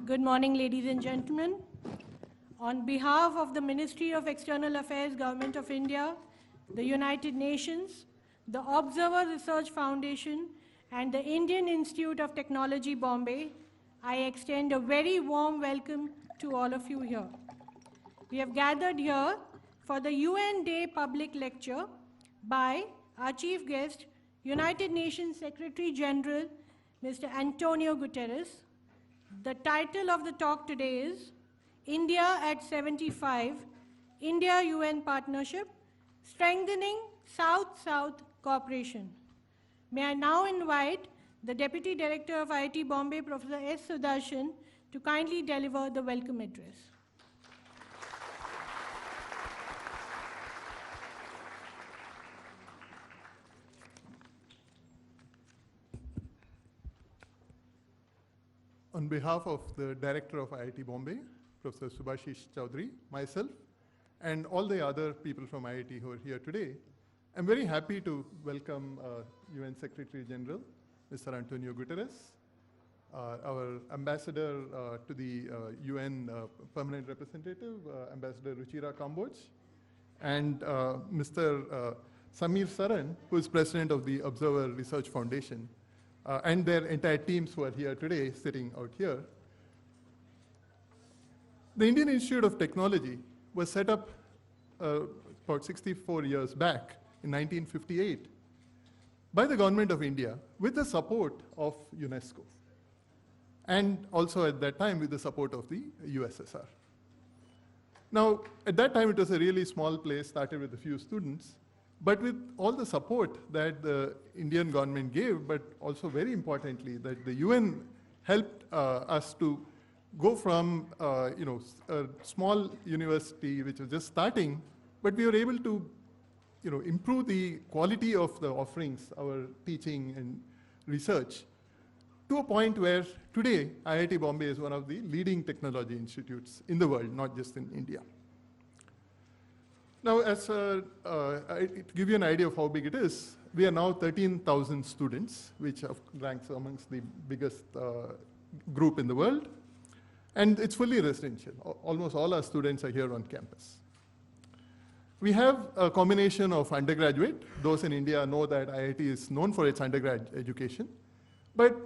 Good morning, ladies and gentlemen. On behalf of the Ministry of External Affairs, Government of India, the United Nations, the Observer Research Foundation, and the Indian Institute of Technology, Bombay, I extend a very warm welcome to all of you here. We have gathered here for the UN Day public lecture by our chief guest, United Nations Secretary General, Mr. Antonio Guterres. The title of the talk today is India at 75, India-UN Partnership, Strengthening South-South Cooperation. May I now invite the Deputy Director of IIT Bombay, Professor S. Sudarshan, to kindly deliver the welcome address. On behalf of the Director of IIT Bombay, Professor Subhashish Chowdhury, myself, and all the other people from IIT who are here today, I'm very happy to welcome UN Secretary General, Mr. Antonio Guterres, our Ambassador to the UN Permanent Representative, Ambassador Ruchira Kamboj, and Mr. Samir Saran, who is President of the Observer Research Foundation, and their entire teams who are here today, sitting out here. The Indian Institute of Technology was set up about 64 years back in 1958 by the government of India with the support of UNESCO, and also at that time with the support of the USSR. Now, at that time it was a really small place, started with a few students, but with all the support that the Indian government gave, but also very importantly that the UN helped us to go from a small university which was just starting, but we were able to improve the quality of the offerings, our teaching and research, to a point where today IIT Bombay is one of the leading technology institutes in the world, not just in India. Now, to give you an idea of how big it is, we are now 13,000 students, which ranks amongst the biggest group in the world. And it's fully residential. Almost all our students are here on campus. We have a combination of undergraduate. Those in India know that IIT is known for its undergrad education. But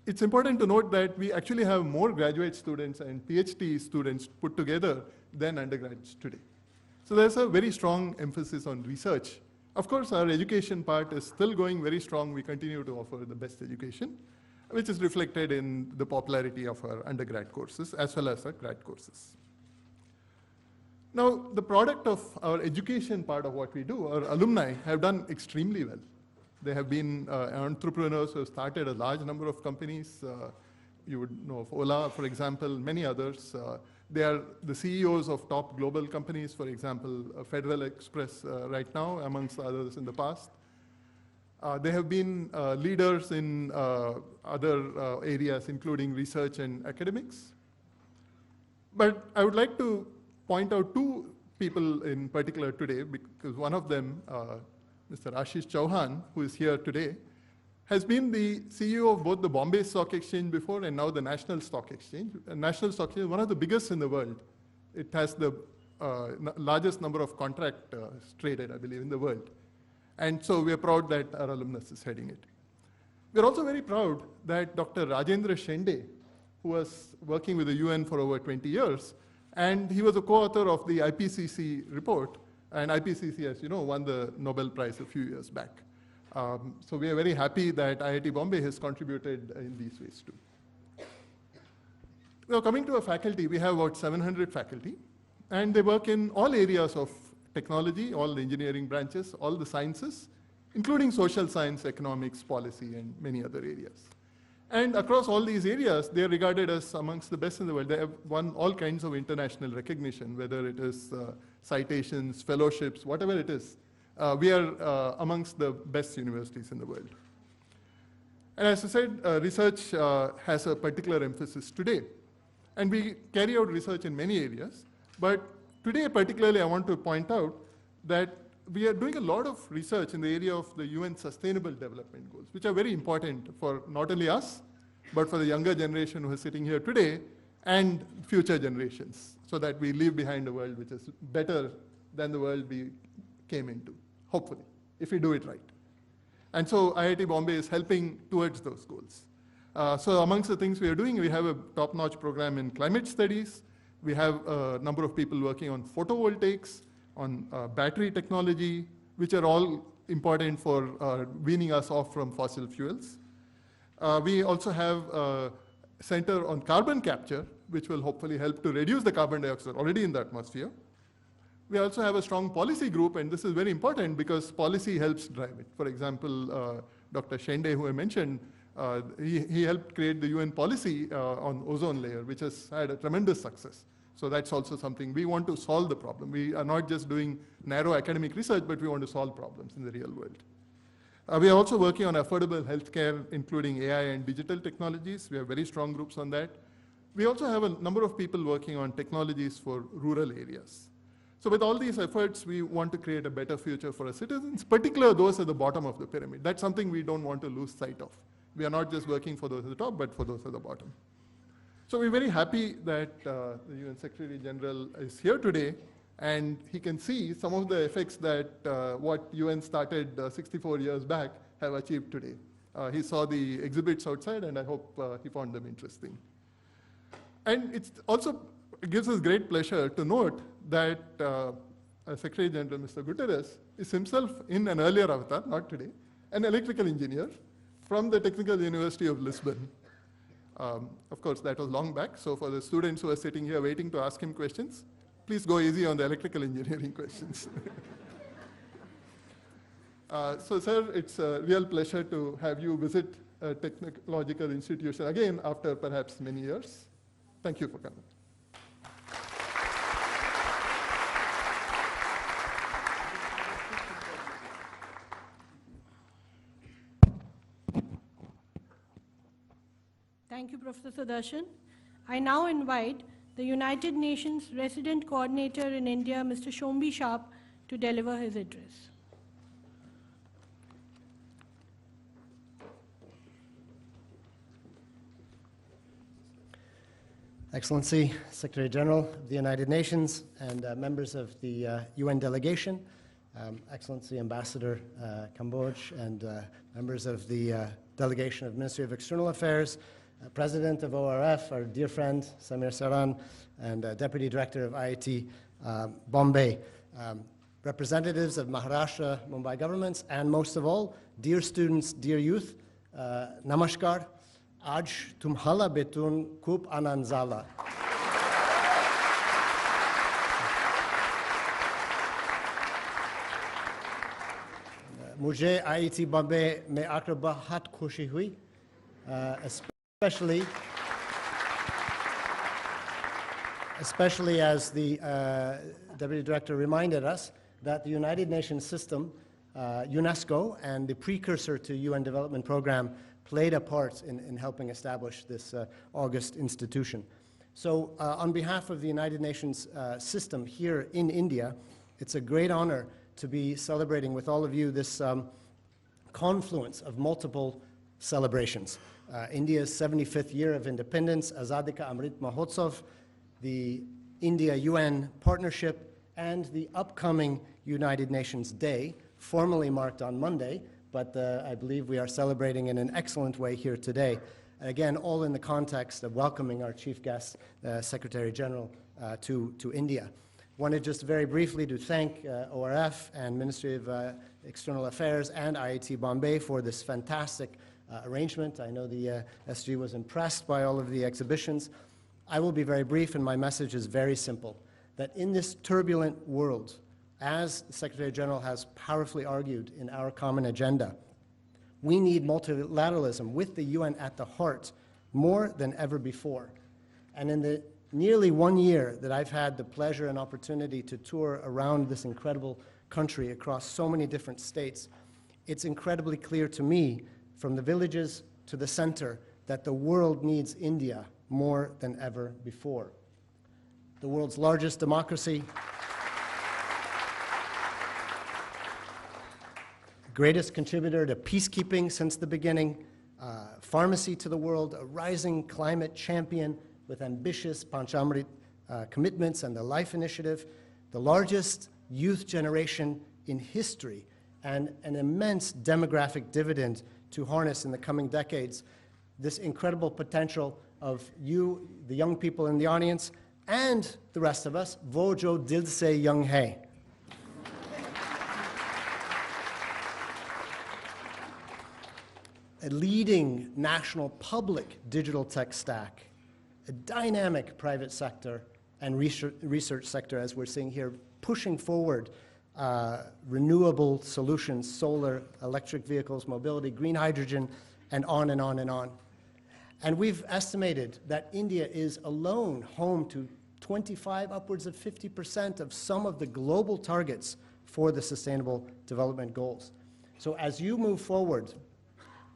it's important to note that we actually have more graduate students and PhD students put together than undergrads today. So there's a very strong emphasis on research. Of course, our education part is still going very strong. We continue to offer the best education, which is reflected in the popularity of our undergrad courses as well as our grad courses. Now, the product of our education part of what we do, our alumni have done extremely well. They have been entrepreneurs who have started a large number of companies. You would know of Ola, for example, many others. They are the CEOs of top global companies, for example, Federal Express right now, amongst others in the past. They have been leaders in other areas, including research and academics. But I would like to point out two people in particular today, because one of them, Mr. Ashish Chauhan, who is here today, has been the CEO of both the Bombay Stock Exchange before and now the National Stock Exchange. National Stock Exchange is one of the biggest in the world. It has the largest number of contracts traded, I believe, in the world. And so we are proud that our alumnus is heading it. We're also very proud that Dr. Rajendra Shende, who was working with the UN for over 20 years, and he was a co-author of the IPCC report, and IPCC, as you know, won the Nobel Prize a few years back. So we are very happy that IIT Bombay has contributed in these ways too. Now, coming to our faculty, we have about 700 faculty, and they work in all areas of technology, all the engineering branches, all the sciences, including social science, economics, policy, and many other areas. And across all these areas, they are regarded as amongst the best in the world. They have won all kinds of international recognition, whether it is citations, fellowships, whatever it is. We are amongst the best universities in the world. And as I said, research has a particular emphasis today. And we carry out research in many areas. But today, particularly, I want to point out that we are doing a lot of research in the area of the UN Sustainable Development Goals, which are very important for not only us, but for the younger generation who is sitting here today, and future generations, so that we leave behind a world which is better than the world we came into, hopefully, if we do it right. And so IIT Bombay is helping towards those goals. So amongst the things we are doing, we have a top-notch program in climate studies. We have a number of people working on photovoltaics, on battery technology, which are all important for weaning us off from fossil fuels. We also have a center on carbon capture, which will hopefully help to reduce the carbon dioxide already in the atmosphere. We also have a strong policy group, and this is very important because policy helps drive it. For example, Dr. Shende, who I mentioned, he helped create the UN policy on ozone layer, which has had a tremendous success. So that's also something we want to solve the problem. We are not just doing narrow academic research, but we want to solve problems in the real world. We are also working on affordable healthcare, including AI and digital technologies. We have very strong groups on that. We also have a number of people working on technologies for rural areas. So with all these efforts, we want to create a better future for our citizens, particularly those at the bottom of the pyramid. That's something we don't want to lose sight of. We are not just working for those at the top, but for those at the bottom. So we're very happy that the UN Secretary General is here today, and he can see some of the effects that what UN started 64 years back have achieved today. He saw the exhibits outside, and I hope he found them interesting. And it also gives us great pleasure to note that Secretary General Mr. Guterres is himself, in an earlier avatar, not today, an electrical engineer from the Technical University of Lisbon. Of course, that was long back, so for the students who are sitting here waiting to ask him questions, please go easy on the electrical engineering questions. So, sir, it's a real pleasure to have you visit a technological institution again after perhaps many years. Thank you for coming. Thank you, Professor Sudarshan. I now invite the United Nations Resident Coordinator in India, Mr. Shombi Sharp, to deliver his address. Excellency, Secretary General of the United Nations and members of the UN delegation, Excellency Ambassador Cambodge and members of the delegation of Ministry of External Affairs, President of ORF, our dear friend Samir Saran, and Deputy Director of IIT Bombay, representatives of Maharashtra, Mumbai governments, and most of all, dear students, dear youth, namaskar. Aj tumhala betun khub anand zala. मुझे IIT Bombay में आकर बहुत खुशी हुई, especially as the Deputy Director reminded us that the United Nations system, UNESCO, and the precursor to UN Development Program played a part in helping establish this august institution. So on behalf of the United Nations system here in India, it's a great honor to be celebrating with all of you this confluence of multiple celebrations. India's 75th year of independence, Azadi Ka Amrit Mahotsav, the India-UN partnership, and the upcoming United Nations Day, formally marked on Monday, but I believe we are celebrating in an excellent way here today. And again, all in the context of welcoming our chief guest, Secretary General, to India. Wanted just very briefly to thank ORF and Ministry of External Affairs and IIT Bombay for this fantastic arrangement. I know the SG was impressed by all of the exhibitions. I will be very brief, and my message is very simple, that in this turbulent world, as the Secretary General has powerfully argued in our common agenda, we need multilateralism with the UN at the heart more than ever before. And in the nearly 1 year that I've had the pleasure and opportunity to tour around this incredible country across so many different states, it's incredibly clear to me, from the villages to the center, that the world needs India more than ever before. The world's largest democracy, greatest contributor to peacekeeping since the beginning, pharmacy to the world, a rising climate champion, with ambitious Panchamrit commitments and the Life Initiative, the largest youth generation in history, and an immense demographic dividend to harness in the coming decades. This incredible potential of you, the young people in the audience, and the rest of us, Vojo Dil Se Young Hai. A leading national public digital tech stack, a dynamic private sector and research sector, as we're seeing here, pushing forward renewable solutions, solar, electric vehicles, mobility, green hydrogen, and on and on and on. And we've estimated that India is alone home to 25, upwards of 50% of some of the global targets for the Sustainable Development Goals. So as you move forward,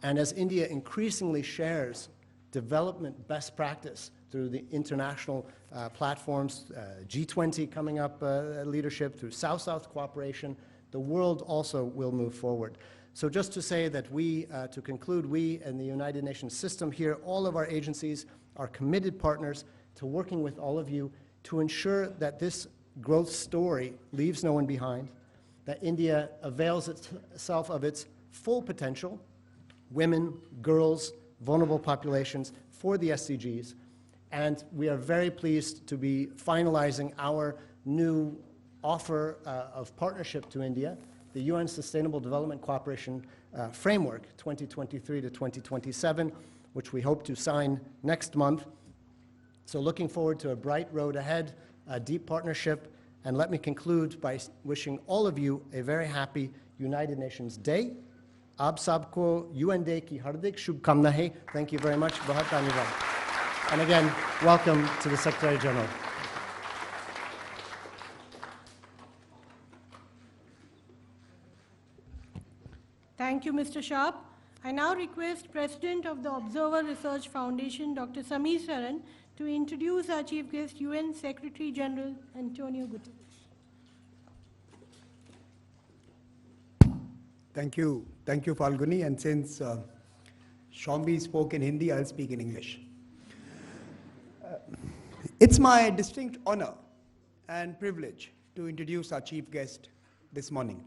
and as India increasingly shares development best practice through the international platforms, G20 coming up leadership, through South-South cooperation, the world also will move forward. So just to say that we, to conclude, we and the United Nations system here, all of our agencies are committed partners to working with all of you to ensure that this growth story leaves no one behind, that India avails itself of its full potential, women, girls, vulnerable populations, for the SDGs. And we are very pleased to be finalizing our new offer of partnership to India, the UN Sustainable Development Cooperation Framework 2023 to 2027, which we hope to sign next month. So looking forward to a bright road ahead, a deep partnership, and let me conclude by wishing all of you a very happy United Nations Day. Aap sabko UN Day ki hardik shubhkamnaएं. Thank you very much. Bahut dhanyawad. And again, welcome to the Secretary General. Thank you, Mr. Sharp. I now request President of the Observer Research Foundation, Dr. Sameer Saran, to introduce our chief guest, UN Secretary General Antonio Guterres. Thank you, Falguni. And since Shombi spoke in Hindi, I'll speak in English. It's my distinct honor and privilege to introduce our chief guest this morning.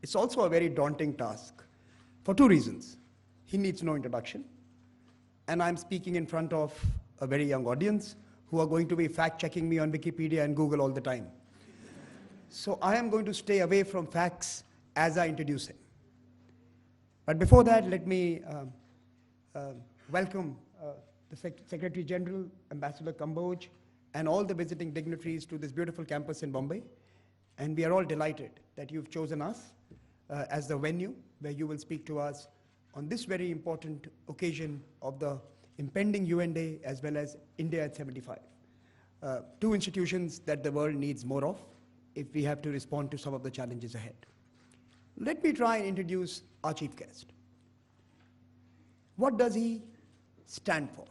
It's also a very daunting task for two reasons. He needs no introduction, and I'm speaking in front of a very young audience who are going to be fact-checking me on Wikipedia and Google all the time. So I am going to stay away from facts as I introduce him. But before that, let me welcome the Secretary General, Ambassador Kamboj, and all the visiting dignitaries to this beautiful campus in Bombay. And we are all delighted that you've chosen us as the venue where you will speak to us on this very important occasion of the impending UN Day as well as India at 75. Two institutions that the world needs more of if we have to respond to some of the challenges ahead. Let me try and introduce our chief guest. What does he stand for?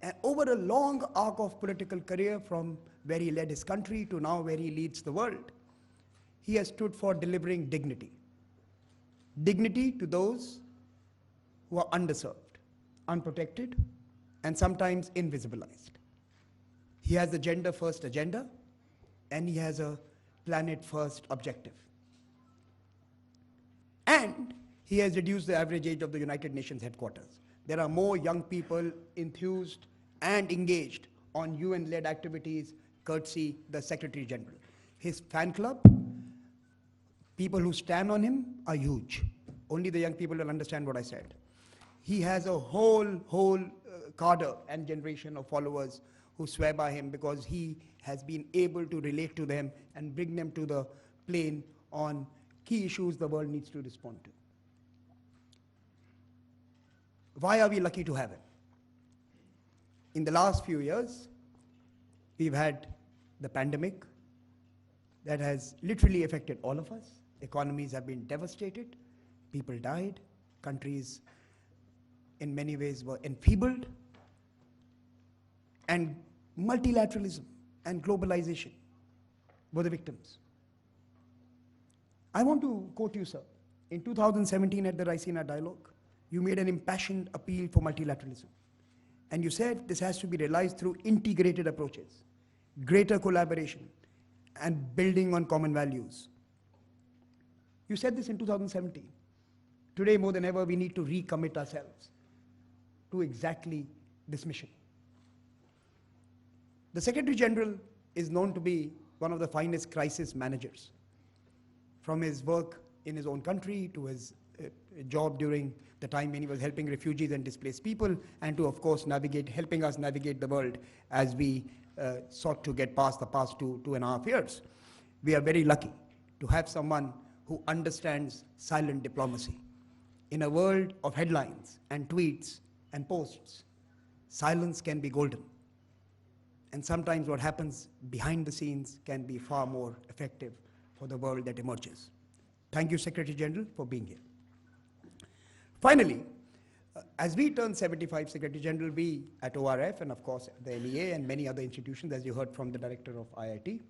And over a long arc of political career, from where he led his country to now where he leads the world, he has stood for delivering dignity. Dignity to those who are underserved, unprotected, and sometimes invisibilized. He has a gender-first agenda, and he has a planet-first objective. And he has reduced the average age of the United Nations headquarters. There are more young people enthused and engaged on UN-led activities, courtesy the Secretary General. His fan club, people who stand on him, are huge. Only the young people will understand what I said. He has a whole cadre and generation of followers who swear by him because he has been able to relate to them and bring them to the plane on key issues the world needs to respond to. Why are we lucky to have him? In the last few years, we've had the pandemic that has literally affected all of us. Economies have been devastated, people died, countries in many ways were enfeebled, and multilateralism and globalization were the victims. I want to quote you, sir. In 2017 at the Raisina Dialogue, you made an impassioned appeal for multilateralism. And you said this has to be realized through integrated approaches, greater collaboration, and building on common values. You said this in 2017. Today, more than ever, we need to recommit ourselves to exactly this mission. The Secretary General is known to be one of the finest crisis managers. From his work in his own country to his job during the time when he was helping refugees and displaced people, and to, of course, helping us navigate the world as we sought to get past the past 2.5 years. We are very lucky to have someone who understands silent diplomacy. In a world of headlines and tweets and posts, silence can be golden. And sometimes what happens behind the scenes can be far more effective for the world that emerges. Thank you, Secretary General, for being here. Finally, as we turn 75, Secretary General, we at ORF and of course the NEA and many other institutions, as you heard from the director of IIT,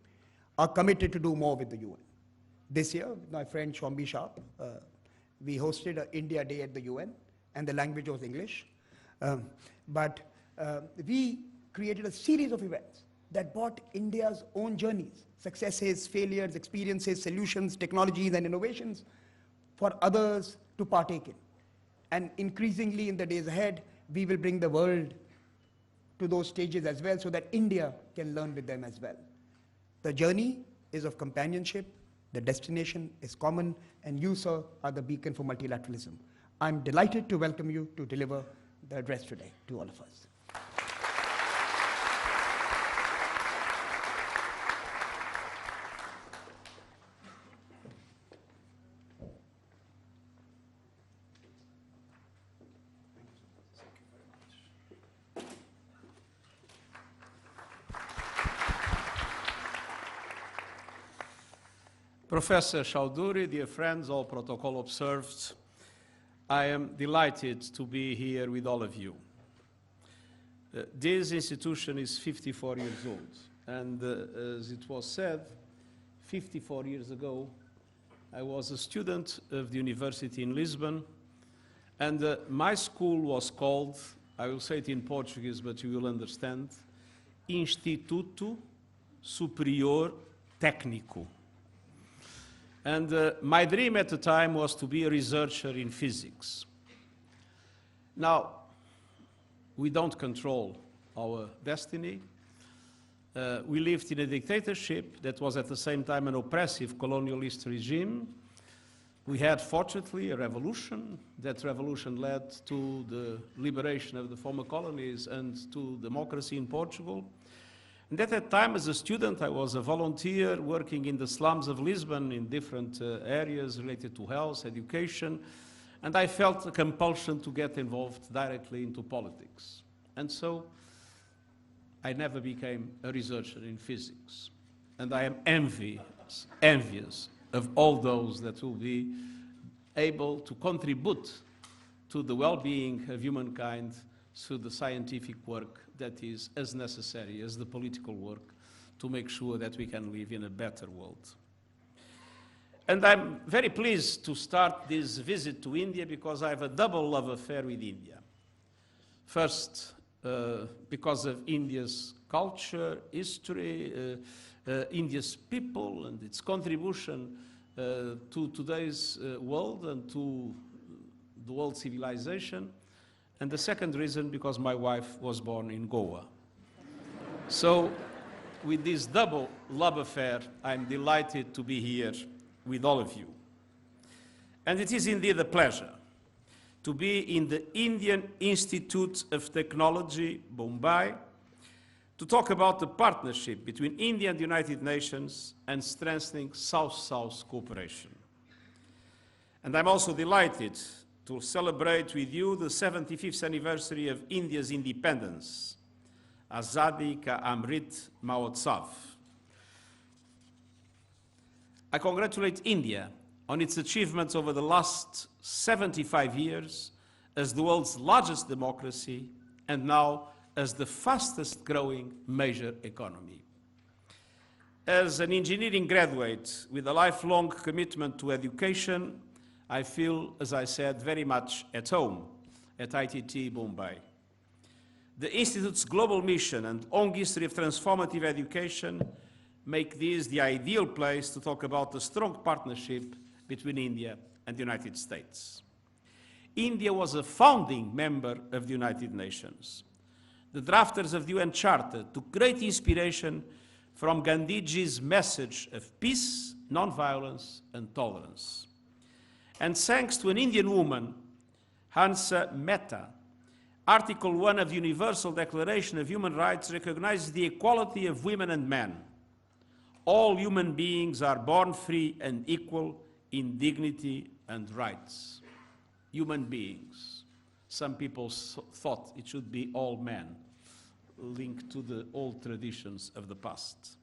are committed to do more with the UN. This year, with my friend Shombi Sharp, we hosted an India Day at the UN, and the language was English. We created a series of events that brought India's own journeys, successes, failures, experiences, solutions, technologies, and innovations for others to partake in. And increasingly in the days ahead, we will bring the world to those stages as well so that India can learn with them as well. The journey is of companionship, the destination is common, and you, sir, are the beacon for multilateralism. I'm delighted to welcome you to deliver the address today to all of us. Professor Chowdhury, dear friends, all protocol observed, I am delighted to be here with all of you. This institution is 54 years old, and as it was said, 54 years ago, I was a student of the university in Lisbon, and my school was called, I will say it in Portuguese, but you will understand, Instituto Superior Técnico. And my dream at the time was to be a researcher in physics. Now, we don't control our destiny. We lived in a dictatorship that was at the same time an oppressive colonialist regime. We had, fortunately, a revolution. That revolution led to the liberation of the former colonies and to democracy in Portugal. And at that time, as a student, I was a volunteer working in the slums of Lisbon in different areas related to health, education, and I felt a compulsion to get involved directly into politics. And so I never became a researcher in physics. And I am envious of all those that will be able to contribute to the well-being of humankind through the scientific work that is as necessary as the political work to make sure that we can live in a better world. And I'm very pleased to start this visit to India because I have a double love affair with India. First, because of India's culture, history, India's people and its contribution to today's world and to the world civilization. And the second reason, because my wife was born in Goa. So, with this double love affair, I'm delighted to be here with all of you. And it is indeed a pleasure to be in the Indian Institute of Technology, Bombay, to talk about the partnership between India and the United Nations and strengthening South-South cooperation. And I'm also delighted to celebrate with you the 75th anniversary of India's independence, Azadi Ka Amrit Mahotsav. I congratulate India on its achievements over the last 75 years as the world's largest democracy and now as the fastest growing major economy. As an engineering graduate with a lifelong commitment to education, I feel, as I said, very much at home at ITT Bombay. The Institute's global mission and long history of transformative education make this the ideal place to talk about the strong partnership between India and the United States. India was a founding member of the United Nations. The drafters of the UN Charter took great inspiration from Gandhiji's message of peace, non-violence, and tolerance. And thanks to an Indian woman, Hansa Mehta, Article 1 of the Universal Declaration of Human Rights recognizes the equality of women and men. All human beings are born free and equal in dignity and rights. Human beings. Some people thought it should be all men, linked to the old traditions of the past.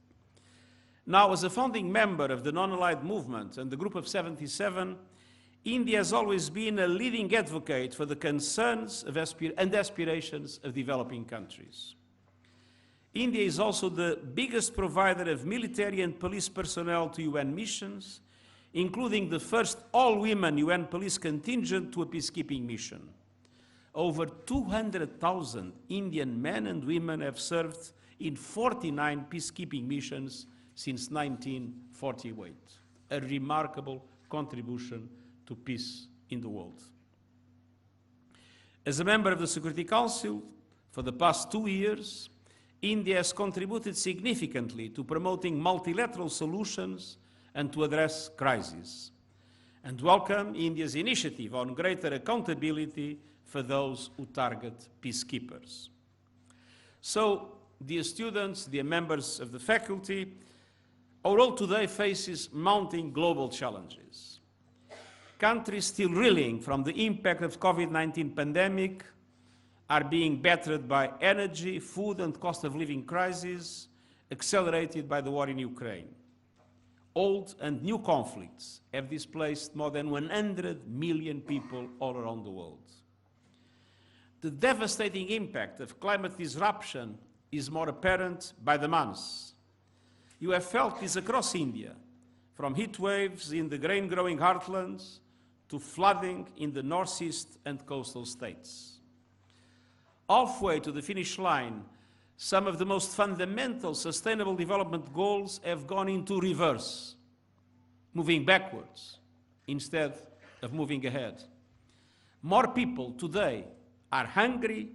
Now, as a founding member of the Non-Aligned Movement and the Group of 77, India has always been a leading advocate for the concerns of and aspirations of developing countries. India is also the biggest provider of military and police personnel to UN missions, including the first all-women UN police contingent to a peacekeeping mission. Over 200,000 Indian men and women have served in 49 peacekeeping missions since 1948, a remarkable contribution to peace in the world. As a member of the Security Council for the past 2 years, India has contributed significantly to promoting multilateral solutions and to address crises, and welcome India's initiative on greater accountability for those who target peacekeepers. So, dear students, dear members of the faculty, our world today faces mounting global challenges. Countries still reeling from the impact of the COVID-19 pandemic are being battered by energy, food, and cost of living crises, accelerated by the war in Ukraine. Old and new conflicts have displaced more than 100 million people all around the world. The devastating impact of climate disruption is more apparent by the months. You have felt this across India, from heat waves in the grain-growing heartlands to flooding in the northeast and coastal states. Halfway to the finish line, some of the most fundamental sustainable development goals have gone into reverse, moving backwards instead of moving ahead. More people today are hungry,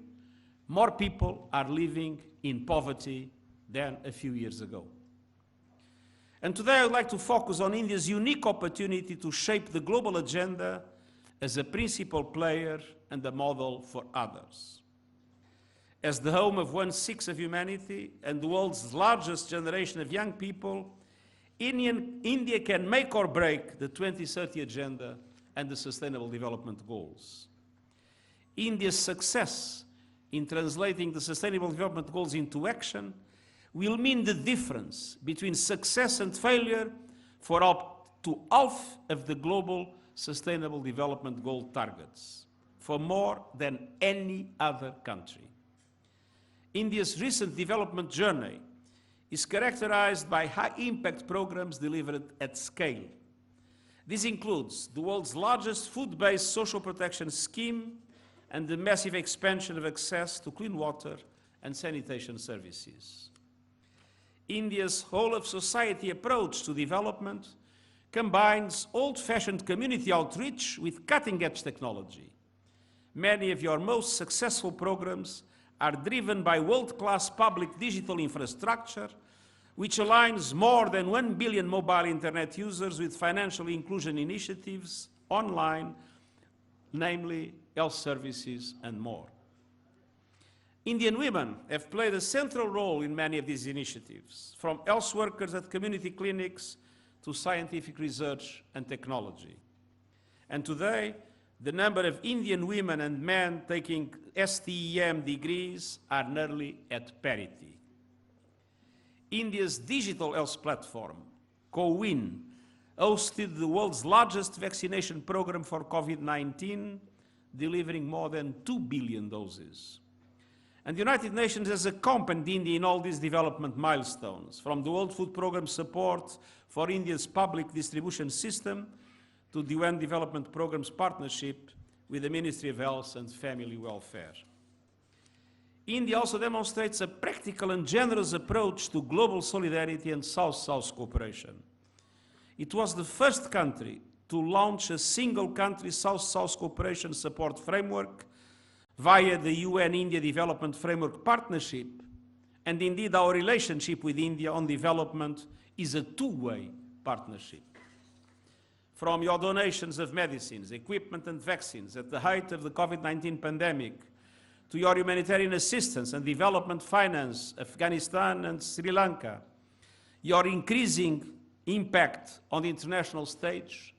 more people are living in poverty than a few years ago. And today I would like to focus on India's unique opportunity to shape the global agenda as a principal player and a model for others. As the home of 1/6 of humanity and the world's largest generation of young people, India can make or break the 2030 Agenda and the Sustainable Development Goals. India's success in translating the Sustainable Development Goals into action will mean the difference between success and failure for up to half of the global Sustainable Development Goal targets, for more than any other country. India's recent development journey is characterized by high-impact programs delivered at scale. This includes the world's largest food-based social protection scheme and the massive expansion of access to clean water and sanitation services. India's whole-of-society approach to development combines old-fashioned community outreach with cutting-edge technology. Many of your most successful programs are driven by world-class public digital infrastructure, which aligns more than 1 billion mobile internet users with financial inclusion initiatives online, namely health services and more. Indian women have played a central role in many of these initiatives, from health workers at community clinics to scientific research and technology. And today, the number of Indian women and men taking STEM degrees are nearly at parity. India's digital health platform, CoWIN, hosted the world's largest vaccination program for COVID-19, delivering more than 2 billion doses. And the United Nations has accompanied India in all these development milestones, from the World Food Programme support for India's public distribution system to the UN Development Programme's partnership with the Ministry of Health and Family Welfare. India also demonstrates a practical and generous approach to global solidarity and South-South cooperation. It was the first country to launch a single country South-South cooperation support framework via the UN-India Development Framework Partnership, and indeed our relationship with India on development is a two-way partnership. From your donations of medicines, equipment and vaccines at the height of the COVID-19 pandemic, to your humanitarian assistance and development finance, Afghanistan and Sri Lanka, your increasing impact on the international stage,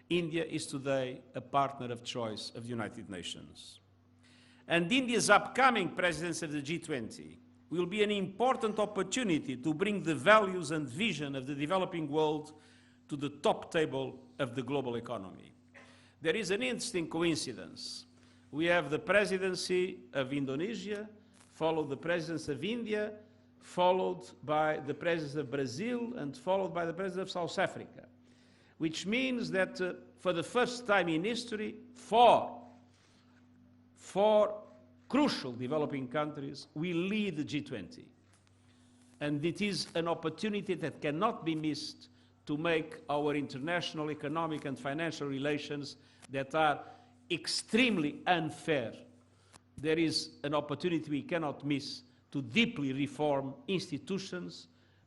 India is today a partner of choice of the United Nations. And India's upcoming presidency of the G20 will be an important opportunity to bring the values and vision of the developing world to the top table of the global economy. There is an interesting coincidence. We have the presidency of Indonesia, followed the presidency of India, followed by the presidency of Brazil, and followed by the presidency of South Africa, which means that for the first time in history, four crucial developing countries will lead the G20. And it is an opportunity that cannot be missed to make our international economic and financial relations that are extremely unfair. There is an opportunity we cannot miss to deeply reform institutions,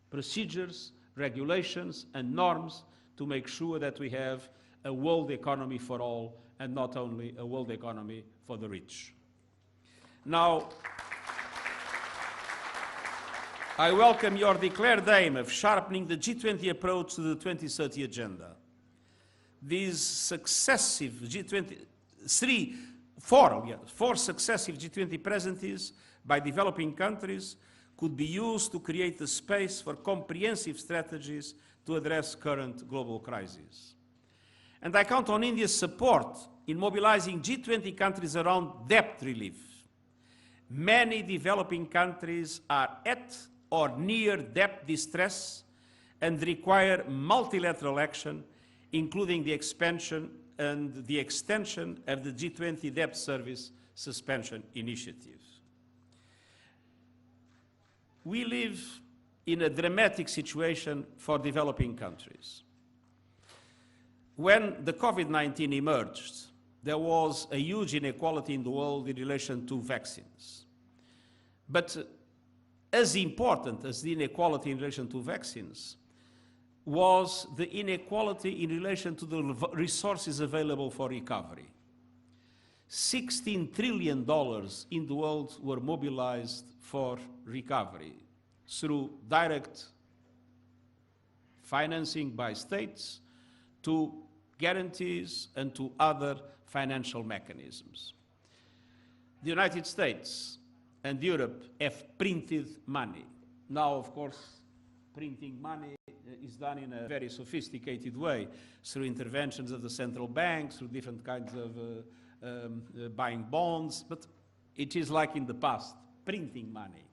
procedures, regulations, and norms to make sure that we have a world economy for all and not only a world economy for the rich. Now, I welcome your declared aim of sharpening the G20 approach to the 2030 agenda. These successive four successive G20 presidencies by developing countries could be used to create a space for comprehensive strategies to address current global crises. And I count on India's support in mobilizing G20 countries around debt relief. Many developing countries are at or near debt distress and require multilateral action, including the expansion and the extension of the G20 debt service suspension initiative. We live in a dramatic situation for developing countries. When the COVID-19 emerged, there was a huge inequality in the world in relation to vaccines. But as important as the inequality in relation to vaccines was the inequality in relation to the resources available for recovery. $16 trillion in the world were mobilized for recovery through direct financing by states to guarantees and to other financial mechanisms. The United States and Europe have printed money. Now, of course, printing money is done in a very sophisticated way through interventions of the central banks, through different kinds of buying bonds, but it is like in the past, printing money.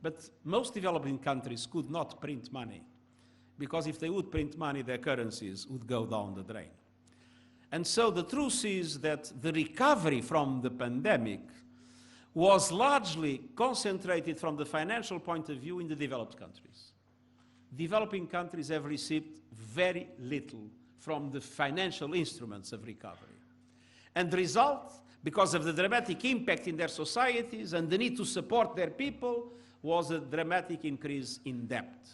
But most developing countries could not print money, because if they would print money, their currencies would go down the drain. And so the truth is that the recovery from the pandemic was largely concentrated from the financial point of view in the developed countries. Developing countries have received very little from the financial instruments of recovery. And the result, because of the dramatic impact in their societies and the need to support their people, was a dramatic increase in debt.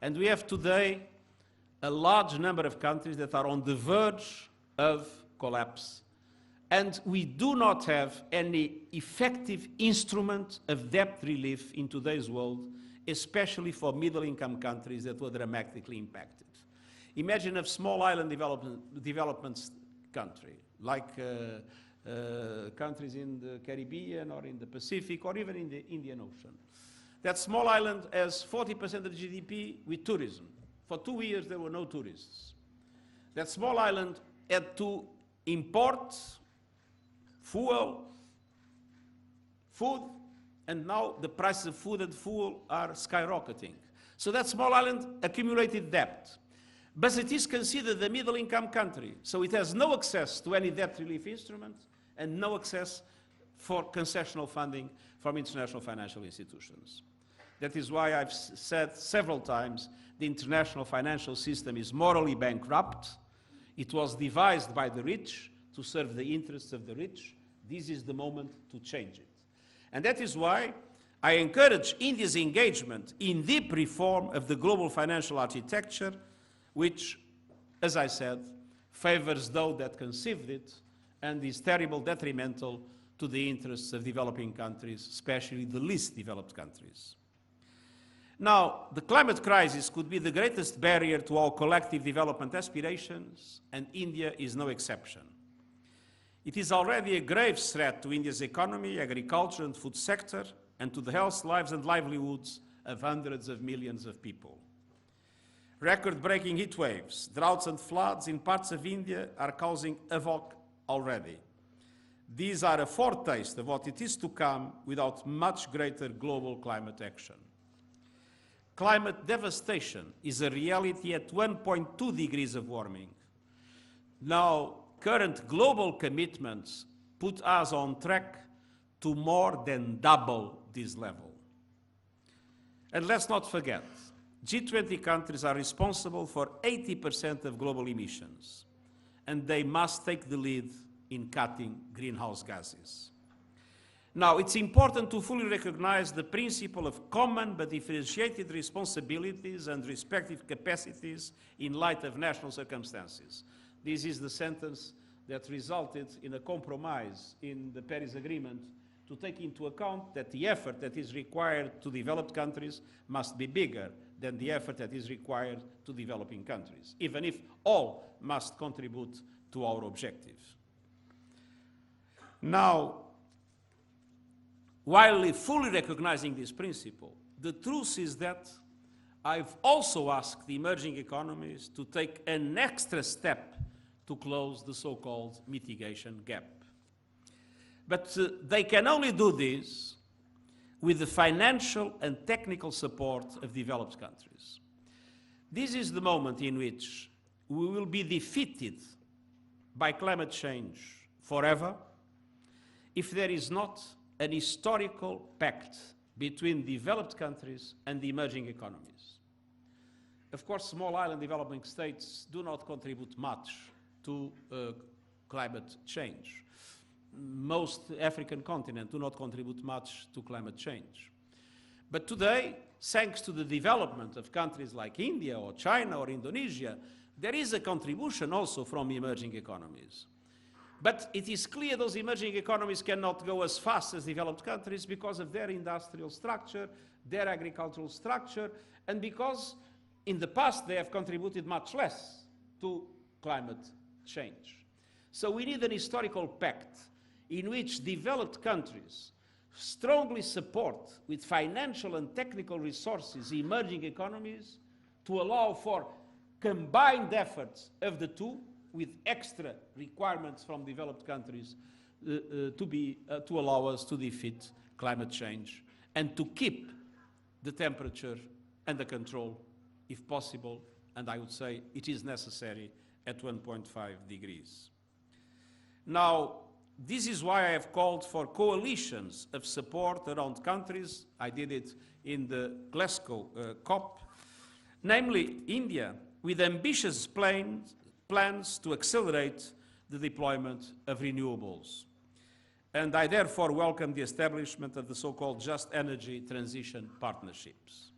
And we have today a large number of countries that are on the verge of collapse. And we do not have any effective instrument of debt relief in today's world, especially for middle-income countries that were dramatically impacted. Imagine a small island development country, like countries in the Caribbean or in the Pacific or even in the Indian Ocean. That small island has 40% of the GDP with tourism. For 2 years, there were no tourists. That small island had to import fuel, food, and now the prices of food and fuel are skyrocketing. So that small island accumulated debt. But it is considered a middle-income country, so it has no access to any debt relief instruments and no access for concessional funding from international financial institutions. That is why I've said several times the international financial system is morally bankrupt. It was devised by the rich to serve the interests of the rich. This is the moment to change it. And that is why I encourage India's engagement in deep reform of the global financial architecture, which, as I said, favors those that conceived it and is terribly detrimental to the interests of developing countries, especially the least developed countries. Now, the climate crisis could be the greatest barrier to our collective development aspirations, and India is no exception. It is already a grave threat to India's economy, agriculture and food sector, and to the health, lives and livelihoods of hundreds of millions of people. Record-breaking heat waves, droughts and floods in parts of India are causing havoc already. These are a foretaste of what it is to come without much greater global climate action. Climate devastation is a reality at 1.2 degrees of warming. Now, current global commitments put us on track to more than double this level. And let's not forget, G20 countries are responsible for 80% of global emissions, and they must take the lead in cutting greenhouse gases. Now, it's important to fully recognize the principle of common but differentiated responsibilities and respective capacities in light of national circumstances. This is the sentence that resulted in a compromise in the Paris Agreement to take into account that the effort that is required to developed countries must be bigger than the effort that is required to developing countries, even if all must contribute to our objective. Now, while fully recognizing this principle, the truth is that I've also asked the emerging economies to take an extra step to close the so-called mitigation gap. But they can only do this with the financial and technical support of developed countries. This is the moment in which we will be defeated by climate change forever if there is not an historical pact between developed countries and the emerging economies. Of course, small island developing states do not contribute much to climate change. Most African continent do not contribute much to climate change. But today, thanks to the development of countries like India or China or Indonesia, there is a contribution also from emerging economies. But it is clear those emerging economies cannot go as fast as developed countries because of their industrial structure, their agricultural structure, and because in the past they have contributed much less to climate change. So we need an historical pact in which developed countries strongly support with financial and technical resources emerging economies to allow for combined efforts of the two with extra requirements from developed countries to allow us to defeat climate change and to keep the temperature under control, if possible, and I would say it is necessary, at 1.5 degrees. Now, this is why I have called for coalitions of support around countries. I did it in the Glasgow COP, namely India, with ambitious plans to accelerate the deployment of renewables. And I therefore welcome the establishment of the so-called Just Energy Transition Partnerships.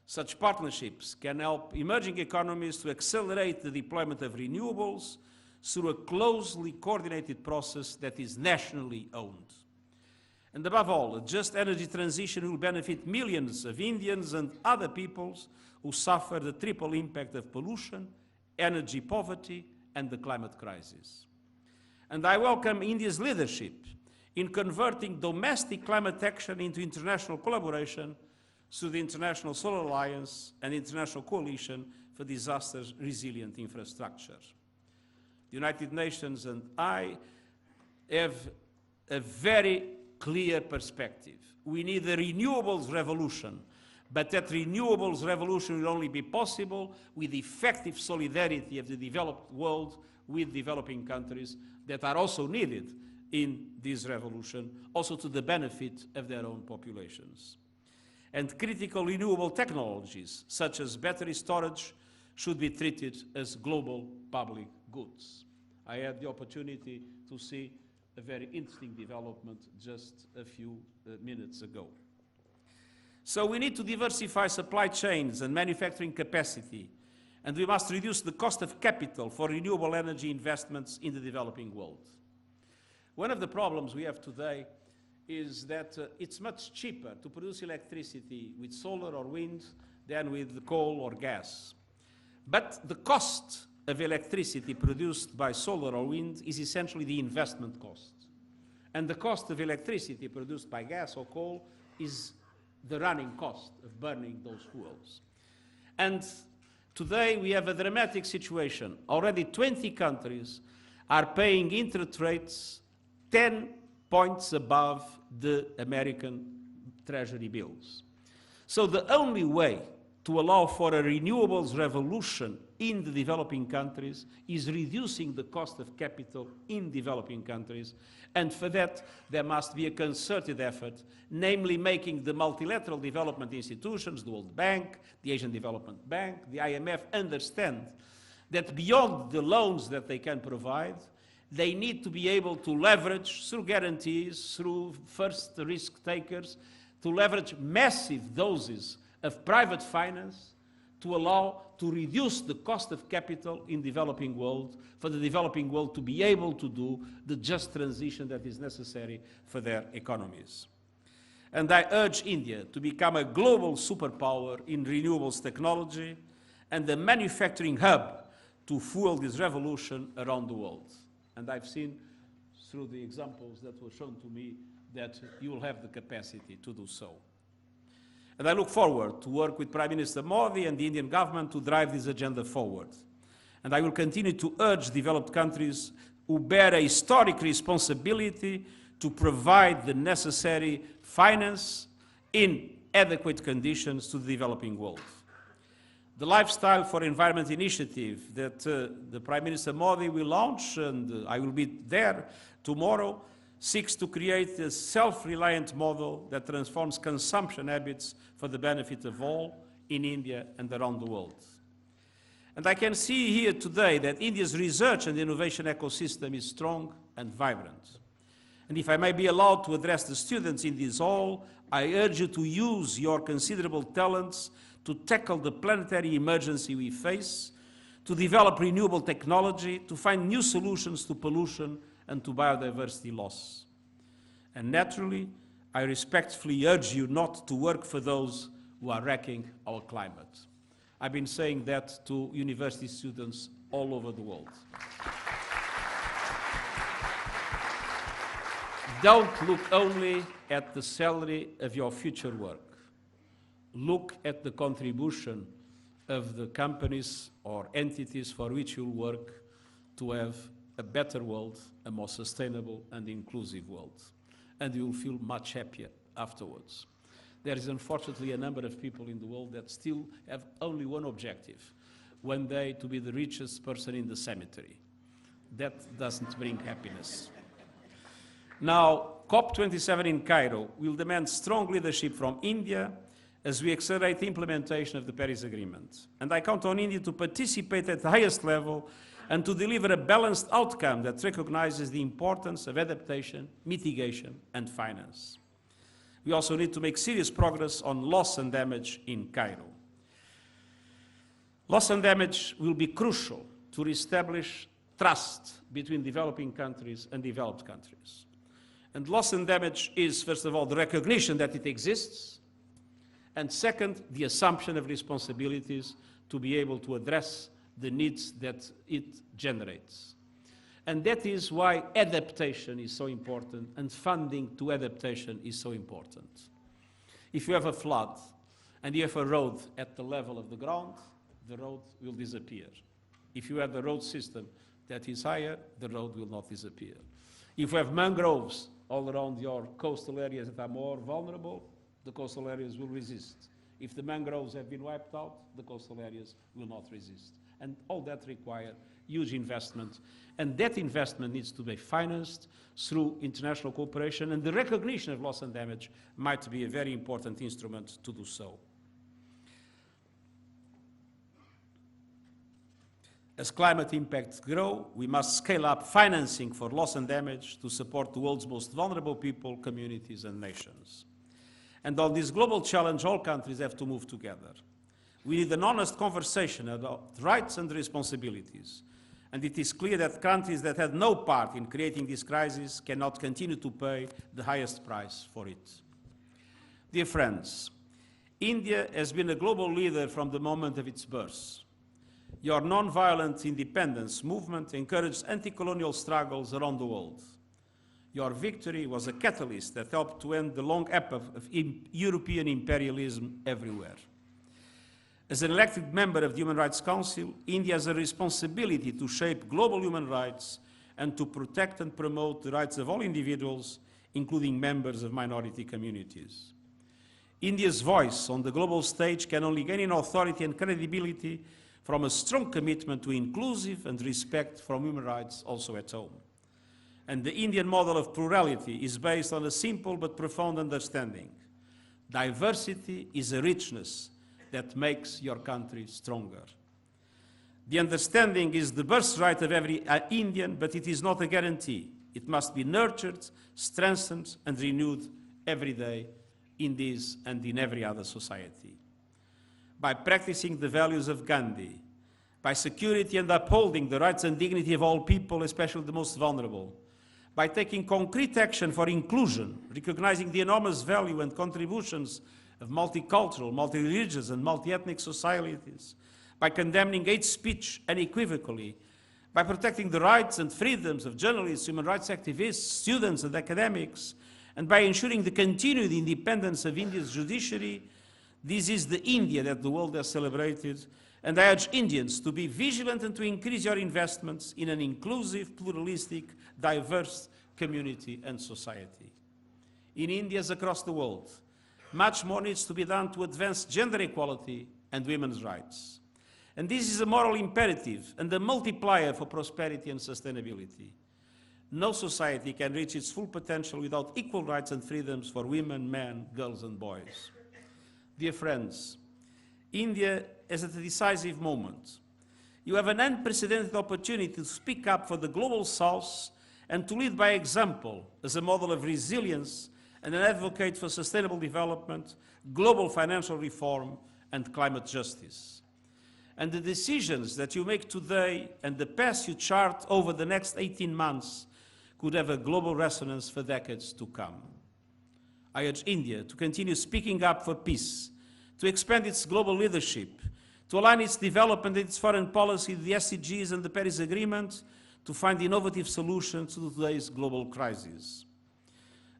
Such partnerships can help emerging economies to accelerate the deployment of renewables through a closely coordinated process that is nationally owned. And above all, a just energy transition will benefit millions of Indians and other peoples who suffer the triple impact of pollution, energy poverty, and the climate crisis. And I welcome India's leadership in converting domestic climate action into international collaboration through the International Solar Alliance and International Coalition for Disaster-Resilient Infrastructure. The United Nations and I have a very clear perspective. We need a renewables revolution, but that renewables revolution will only be possible with effective solidarity of the developed world with developing countries that are also needed in this revolution, also to the benefit of their own populations. And critical renewable technologies, such as battery storage, should be treated as global public goods. I had the opportunity to see a very interesting development just a few minutes ago. So we need to diversify supply chains and manufacturing capacity, and we must reduce the cost of capital for renewable energy investments in the developing world. One of the problems we have today is that it's much cheaper to produce electricity with solar or wind than with coal or gas. But the cost of electricity produced by solar or wind is essentially the investment cost. And the cost of electricity produced by gas or coal is the running cost of burning those fuels. And today we have a dramatic situation. Already 20 countries are paying interest rates 10 points above the American Treasury bills. So the only way to allow for a renewables revolution in the developing countries is reducing the cost of capital in developing countries. And for that, there must be a concerted effort, namely making the multilateral development institutions, the World Bank, the Asian Development Bank, the IMF, understand that beyond the loans that they can provide, they need to be able to leverage through guarantees, through first risk takers, to leverage massive doses of private finance to allow to reduce the cost of capital in the developing world, for the developing world to be able to do the just transition that is necessary for their economies. And I urge India to become a global superpower in renewables technology and a manufacturing hub to fuel this revolution around the world. And I've seen through the examples that were shown to me that you will have the capacity to do so. And I look forward to work with Prime Minister Modi and the Indian government to drive this agenda forward. And I will continue to urge developed countries who bear a historic responsibility to provide the necessary finance in adequate conditions to the developing world. The Lifestyle for Environment initiative that the Prime Minister Modi will launch, and I will be there tomorrow, seeks to create a self-reliant model that transforms consumption habits for the benefit of all in India and around the world. And I can see here today that India's research and innovation ecosystem is strong and vibrant. And if I may be allowed to address the students in this hall, I urge you to use your considerable talents to tackle the planetary emergency we face, to develop renewable technology, to find new solutions to pollution and to biodiversity loss. And naturally, I respectfully urge you not to work for those who are wrecking our climate. I've been saying that to university students all over the world. Don't look only at the salary of your future work. Look at the contribution of the companies or entities for which you'll work to have a better world, a more sustainable and inclusive world. And you'll feel much happier afterwards. There is unfortunately a number of people in the world that still have only one objective: one day to be the richest person in the cemetery. That doesn't bring happiness. Now, COP27 in Cairo will demand strong leadership from India as we accelerate the implementation of the Paris Agreement. And I count on India to participate at the highest level and to deliver a balanced outcome that recognizes the importance of adaptation, mitigation, and finance. We also need to make serious progress on loss and damage in Cairo. Loss and damage will be crucial to reestablish trust between developing countries and developed countries. And loss and damage is, first of all, the recognition that it exists, and second, the assumption of responsibilities to be able to address the needs that it generates. And that is why adaptation is so important and funding to adaptation is so important. If you have a flood and you have a road at the level of the ground, the road will disappear. If you have a road system that is higher, the road will not disappear. If you have mangroves all around your coastal areas that are more vulnerable, the coastal areas will resist. If the mangroves have been wiped out, the coastal areas will not resist. and all that requires huge investment. And that investment needs to be financed through international cooperation, and the recognition of loss and damage might be a very important instrument to do so. As climate impacts grow, we must scale up financing for loss and damage to support the world's most vulnerable people, communities, and nations. And on this global challenge, all countries have to move together. We need an honest conversation about rights and responsibilities. And it is clear that countries that had no part in creating this crisis cannot continue to pay the highest price for it. Dear friends, India has been a global leader from the moment of its birth. Your non-violent independence movement encouraged anti-colonial struggles around the world. Your victory was a catalyst that helped to end the long epoch of European imperialism everywhere. As an elected member of the Human Rights Council, India has a responsibility to shape global human rights and to protect and promote the rights of all individuals, including members of minority communities. India's voice on the global stage can only gain in authority and credibility from a strong commitment to inclusive and respect for human rights also at home. And the Indian model of plurality is based on a simple but profound understanding. Diversity is a richness that makes your country stronger. The understanding is the birthright of every Indian, but it is not a guarantee. It must be nurtured, strengthened, and renewed every day in this and in every other society. By practicing the values of Gandhi, by security and upholding the rights and dignity of all people, especially the most vulnerable, by taking concrete action for inclusion, recognizing the enormous value and contributions of multicultural, multi-religious, and multi-ethnic societies, by condemning hate speech unequivocally, by protecting the rights and freedoms of journalists, human rights activists, students, and academics, and by ensuring the continued independence of India's judiciary. This is the India that the world has celebrated, and I urge Indians to be vigilant and to increase your investments in an inclusive, pluralistic, diverse community and society. In India, as across the world, much more needs to be done to advance gender equality and women's rights. And this is a moral imperative and a multiplier for prosperity and sustainability. No society can reach its full potential without equal rights and freedoms for women, men, girls, and boys. Dear friends, India is at a decisive moment. You have an unprecedented opportunity to speak up for the global south and to lead by example as a model of resilience and an advocate for sustainable development, global financial reform, and climate justice. And the decisions that you make today and the path you chart over the next 18 months could have a global resonance for decades to come. I urge India to continue speaking up for peace, to expand its global leadership, to align its development and its foreign policy with the SDGs and the Paris Agreement, to find innovative solutions to today's global crisis.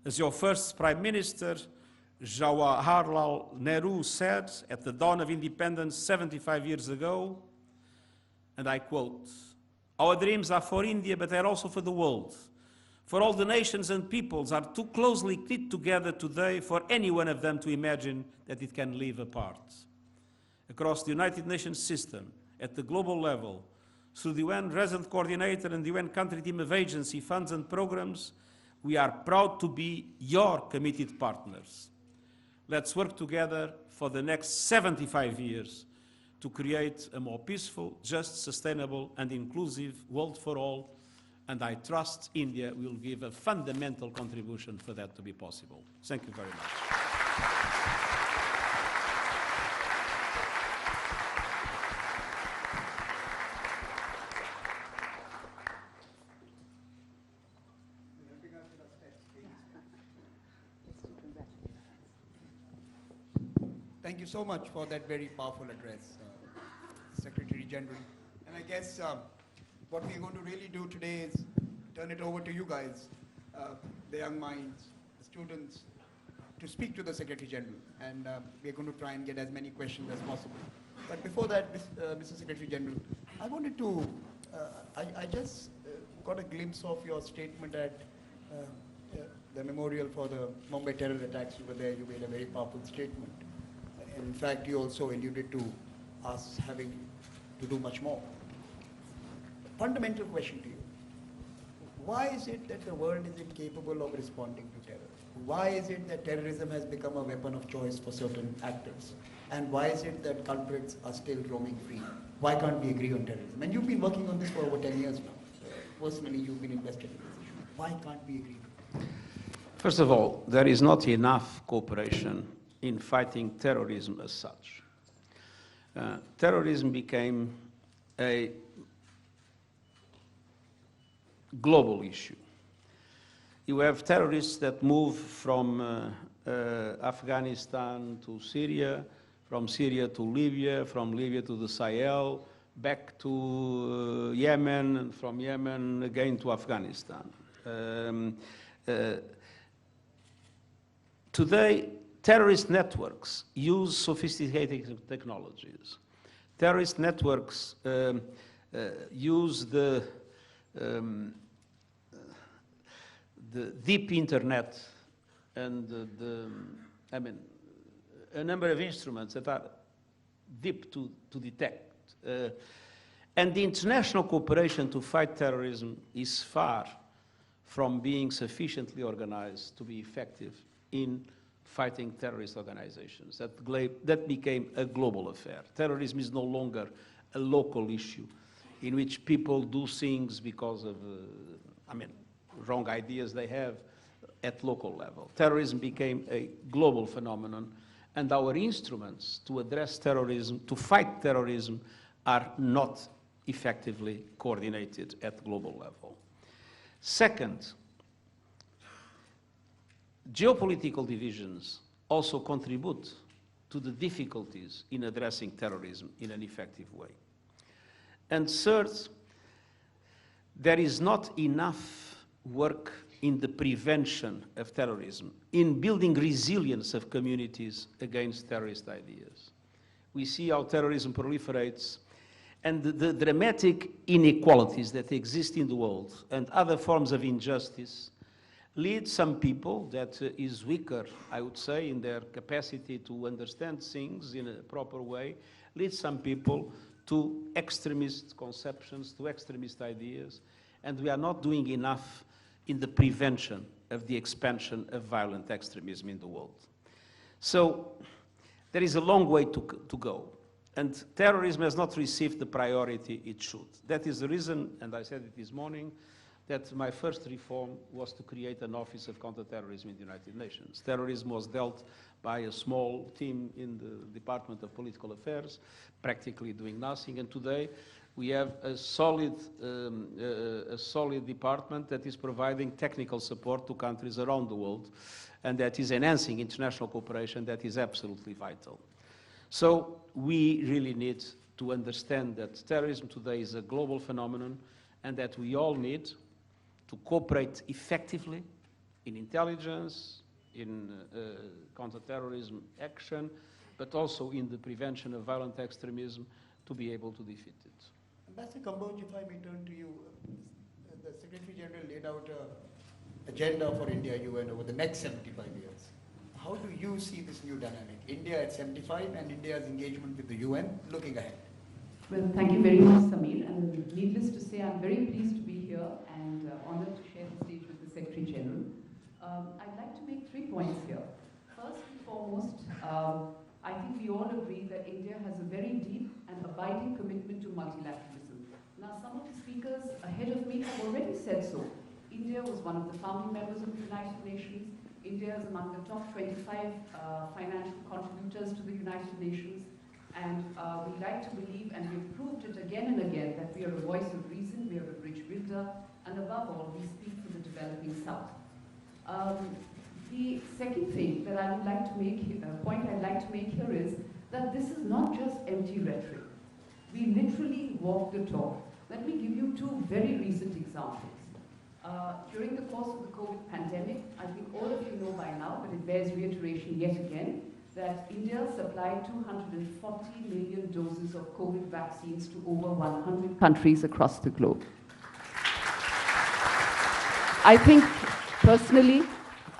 As your first Prime Minister, Jawaharlal Nehru, said at the dawn of independence 75 years ago, and I quote, "Our dreams are for India, but they are also for the world. For all the nations and peoples are too closely knit together today for any one of them to imagine that it can live apart." Across the United Nations system, at the global level, through the UN Resident Coordinator and the UN Country Team of Agency funds and programs, we are proud to be your committed partners. Let's work together for the next 75 years to create a more peaceful, just, sustainable, and inclusive world for all. And I trust India will give a fundamental contribution for that to be possible. Thank you very much. Thank you so much for that very powerful address, Secretary General. And I guess what we're going to really do today is turn it over to you guys, the young minds, the students, to speak to the Secretary General. And we're going to try and get as many questions as possible. But before that, Mr. Secretary General, I wanted to, I just got a glimpse of your statement at the memorial for the Mumbai terror attacks. You were there, you made a very powerful statement. In fact, you also alluded to us having to do much more. Fundamental question to you. Why is it that the world is incapable of responding to terror? Why is it that terrorism has become a weapon of choice for certain actors? And why is it that culprits are still roaming free? Why can't we agree on terrorism? And you've been working on this for over 10 years now. Personally, you've been invested in this issue. Why can't we agree? First of all, there is not enough cooperation in fighting terrorism as such. Terrorism became a global issue. You have terrorists that move from Afghanistan to Syria, from Syria to Libya, from Libya to the Sahel, back to Yemen, and from Yemen again to Afghanistan. Today, terrorist networks use sophisticated technologies. Terrorist networks use the deep internet and a number of instruments that are deep to detect. And the international cooperation to fight terrorism is far from being sufficiently organized to be effective in fighting terrorist organizations. That became a global affair. Terrorism is no longer a local issue in which people do things because of, wrong ideas they have at local level. Terrorism became a global phenomenon, and our instruments to address terrorism, to fight terrorism, are not effectively coordinated at global level. Second, geopolitical divisions also contribute to the difficulties in addressing terrorism in an effective way. And third, there is not enough work in the prevention of terrorism, in building resilience of communities against terrorist ideas. We see how terrorism proliferates, and the dramatic inequalities that exist in the world and other forms of injustice lead some people that is weaker, I would say, in their capacity to understand things in a proper way, lead some people to extremist conceptions, to extremist ideas, and we are not doing enough in the prevention of the expansion of violent extremism in the world. So there is a long way to go, and terrorism has not received the priority it should. That is the reason, and I said it this morning, that my first reform was to create an Office of Counterterrorism in the United Nations. Terrorism was dealt by a small team in the Department of Political Affairs, practically doing nothing, and today we have a solid department that is providing technical support to countries around the world, and that is enhancing international cooperation that is absolutely vital. So we really need to understand that terrorism today is a global phenomenon, and that we all need to cooperate effectively in intelligence, in counterterrorism action, but also in the prevention of violent extremism to be able to defeat it. Ambassador Kamboj, if I may turn to you, the Secretary General laid out an agenda for India-UN over the next 75 years. How do you see this new dynamic, India at 75 and India's engagement with the UN looking ahead? Well, thank you very much, Samir. And needless to say, I'm very pleased to be here and honored to share the stage with the Secretary General. I'd like to make 3 points here. First and foremost, I think we all agree that India has a very deep and abiding commitment to multilateralism. Now, some of the speakers ahead of me have already said so. India was one of the founding members of the United Nations. India is among the top 25 financial contributors to the United Nations. And we like to believe, and we've proved it again and again, that we are a voice of reason, we are a bridge builder, and above all, we speak for the developing South. The second thing that I would like to make, point I'd like to make here is that this is not just empty rhetoric. We literally walk the talk. Let me give you 2 very recent examples. During the course of the COVID pandemic, I think all of you know by now, but it bears reiteration yet again, that India supplied 240 million doses of COVID vaccines to over 100 countries across the globe. I think, personally,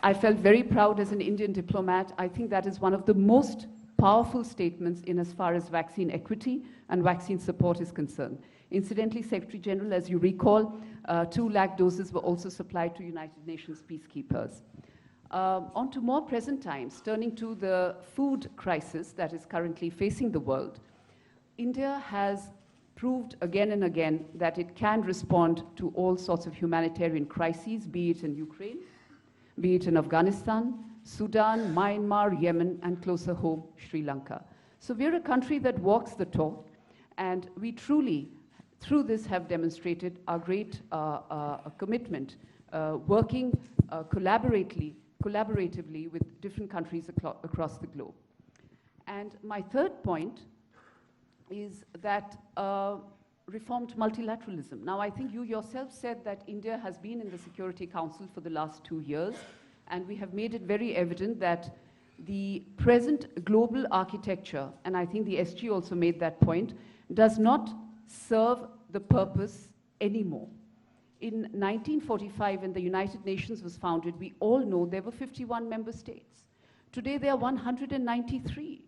I felt very proud as an Indian diplomat. I think that is one of the most powerful statements in as far as vaccine equity and vaccine support is concerned. Incidentally, Secretary General, as you recall, 2 lakh doses were also supplied to United Nations peacekeepers. On to more present times, turning to the food crisis that is currently facing the world, India has proved again and again that it can respond to all sorts of humanitarian crises, be it in Ukraine, be it in Afghanistan, Sudan, Myanmar, Yemen, and closer home, Sri Lanka. So we're a country that walks the talk, and we truly, through this, have demonstrated our great commitment, working collaboratively with different countries across the globe. And my third point is that reformed multilateralism. Now, I think you yourself said that India has been in the Security Council for the last 2 years, and we have made it very evident that the present global architecture, and I think the SG also made that point, does not serve the purpose anymore. In 1945, when the United Nations was founded, we all know there were 51 member states. Today, there are 193.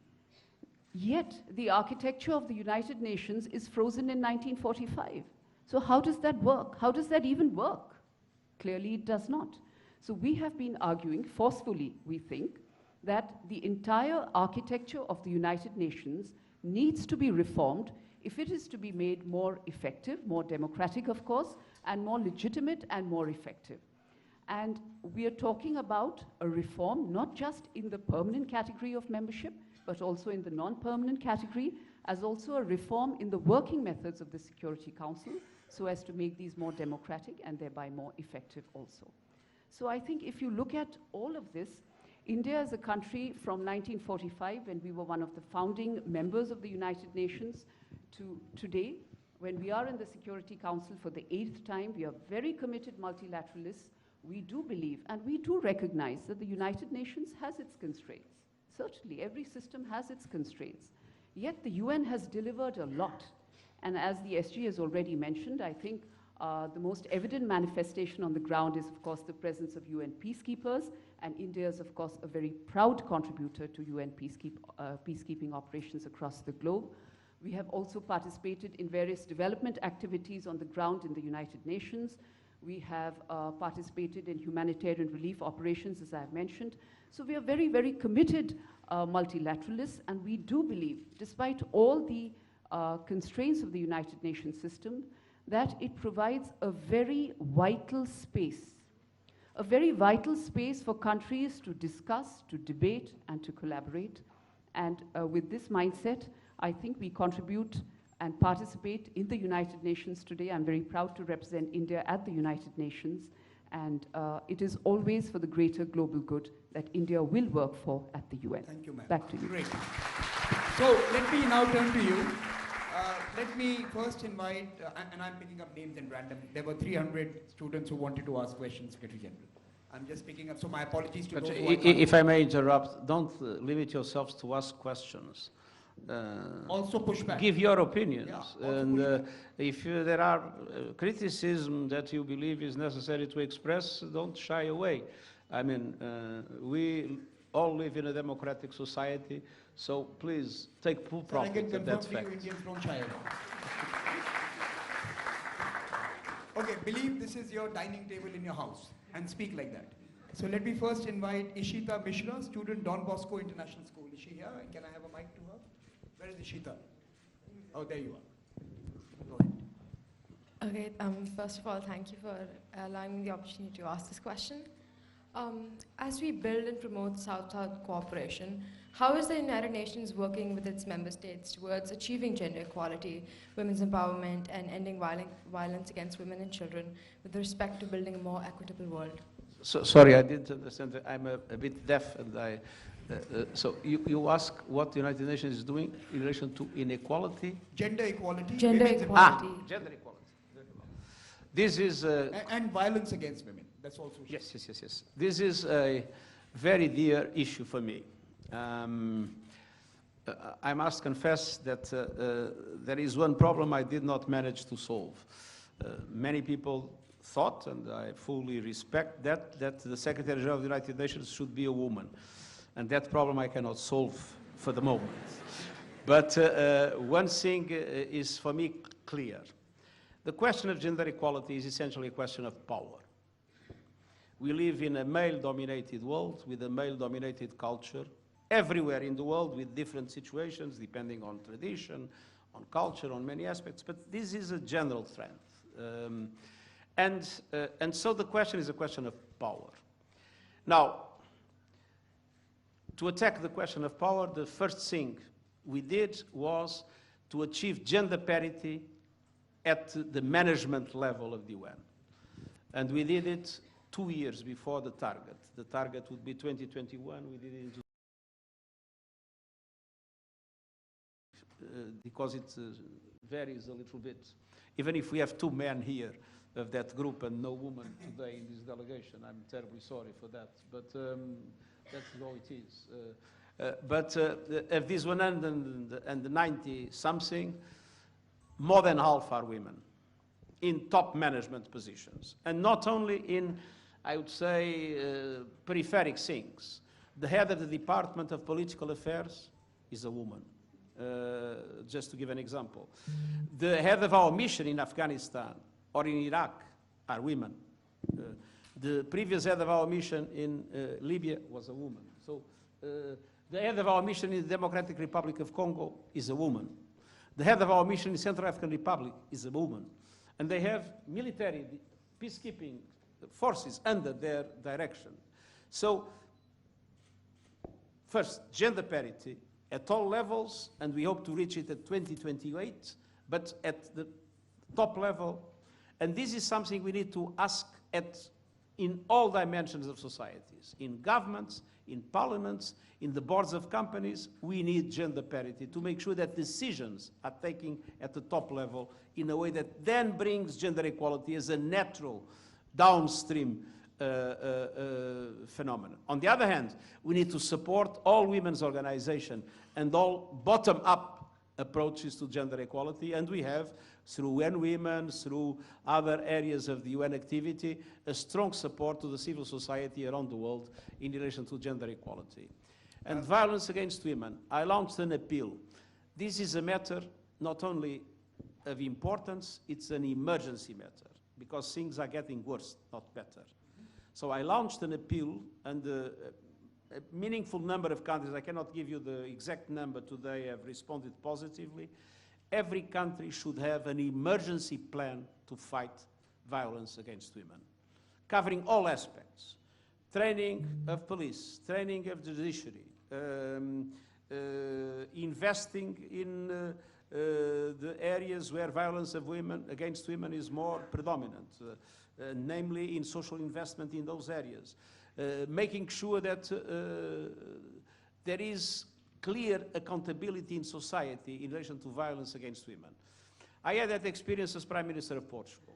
Yet, the architecture of the United Nations is frozen in 1945. So how does that work? How does that even work? Clearly, it does not. So we have been arguing forcefully, we think, that the entire architecture of the United Nations needs to be reformed if it is to be made more effective, more democratic, of course, and more legitimate and more effective. And we are talking about a reform, not just in the permanent category of membership, but also in the non-permanent category, as also a reform in the working methods of the Security Council, so as to make these more democratic and thereby more effective also. So I think if you look at all of this, India is a country from 1945, when we were one of the founding members of the United Nations, to today, when we are in the Security Council for the 8th time. We are very committed multilateralists. We do believe and we do recognize that the United Nations has its constraints. Certainly, every system has its constraints. Yet the UN has delivered a lot. And as the SG has already mentioned, I think the most evident manifestation on the ground is, of course, the presence of UN peacekeepers. And India is, of course, a very proud contributor to UN peacekeeping operations across the globe. We have also participated in various development activities on the ground in the United Nations. We have participated in humanitarian relief operations, as I have mentioned. So we are very, very committed multilateralists, and we do believe, despite all the constraints of the United Nations system, that it provides a very vital space for countries to discuss, to debate, and to collaborate. And with this mindset, I think we contribute and participate in the United Nations today. I'm very proud to represent India at the United Nations. And it is always for the greater global good that India will work for at the UN. Thank you, ma'am. Back to you. Great. So let me now turn to you. Let me first invite, and I'm picking up names in random. There were 300 students who wanted to ask questions, Secretary General. I'm just picking up, so my apologies to those who If I may interrupt, don't limit yourselves to ask questions. Also push back. Give your opinions. Yeah, And if there are criticism that you believe is necessary to express, don't shy away. I mean, we all live in a democratic society, so please take full profit of that fact. Indians don't shy away. Okay, believe this is your dining table in your house and speak like that. So let me first invite Ishita Mishra, student Don Bosco International School. Is she here? And can I have a mic to her? Where is Ishita? Oh, there you are. Go ahead. Okay, first of all, thank you for allowing me the opportunity to ask this question. As we build and promote South-South cooperation, how is the United Nations working with its member states towards achieving gender equality, women's empowerment, and ending violence against women and children with respect to building a more equitable world? So, sorry, I didn't understand. I'm a bit deaf, and so you ask what the United Nations is doing in relation to inequality? Gender equality. Gender equality. Gender equality. This is... and violence against women. That's also... Yes. This is a very dear issue for me. I must confess that there is one problem I did not manage to solve. Many people thought, and I fully respect that the Secretary General of the United Nations should be a woman. And that problem I cannot solve for the moment. But one thing is for me clear. The question of gender equality is essentially a question of power. We live in a male-dominated world with a male-dominated culture, everywhere in the world with different situations, depending on tradition, on culture, on many aspects, but this is a general trend. And so the question is a question of power. Now, to attack the question of power, the first thing we did was to achieve gender parity at the management level of the UN. And we did it 2 years before the target. The target would be 2021. We did it because it varies a little bit. Even if we have 2 men here of that group and no woman today in this delegation, I'm terribly sorry for that, but that's how it is. But of these 190-something, more than half are women in top management positions. And not only in, I would say, peripheric things. The head of the Department of Political Affairs is a woman, just to give an example. The head of our mission in Afghanistan or in Iraq are women. The previous head of our mission in Libya was a woman. So the head of our mission in the Democratic Republic of Congo is a woman. The head of our mission in Central African Republic is a woman. And they have military peacekeeping forces under their direction. So, first, gender parity at all levels, and we hope to reach it at 2028, but at the top level. And this is something we need to ask in all dimensions of societies, in governments, in parliaments, in the boards of companies. We need gender parity to make sure that decisions are taken at the top level in a way that then brings gender equality as a natural downstream phenomenon. On the other hand, we need to support all women's organizations and all bottom-up approaches to gender equality, and we have, through UN Women, through other areas of the UN activity, a strong support to the civil society around the world in relation to gender equality. And violence against women, I launched an appeal. This is a matter not only of importance, it's an emergency matter, because things are getting worse, not better. So I launched an appeal, and a meaningful number of countries, I cannot give you the exact number today, have responded positively. Every country should have an emergency plan to fight violence against women, covering all aspects: training of police, training of the judiciary, investing in the areas where violence of against women is more predominant, namely in social investment in those areas, making sure that there is clear accountability in society in relation to violence against women. I had that experience as Prime Minister of Portugal.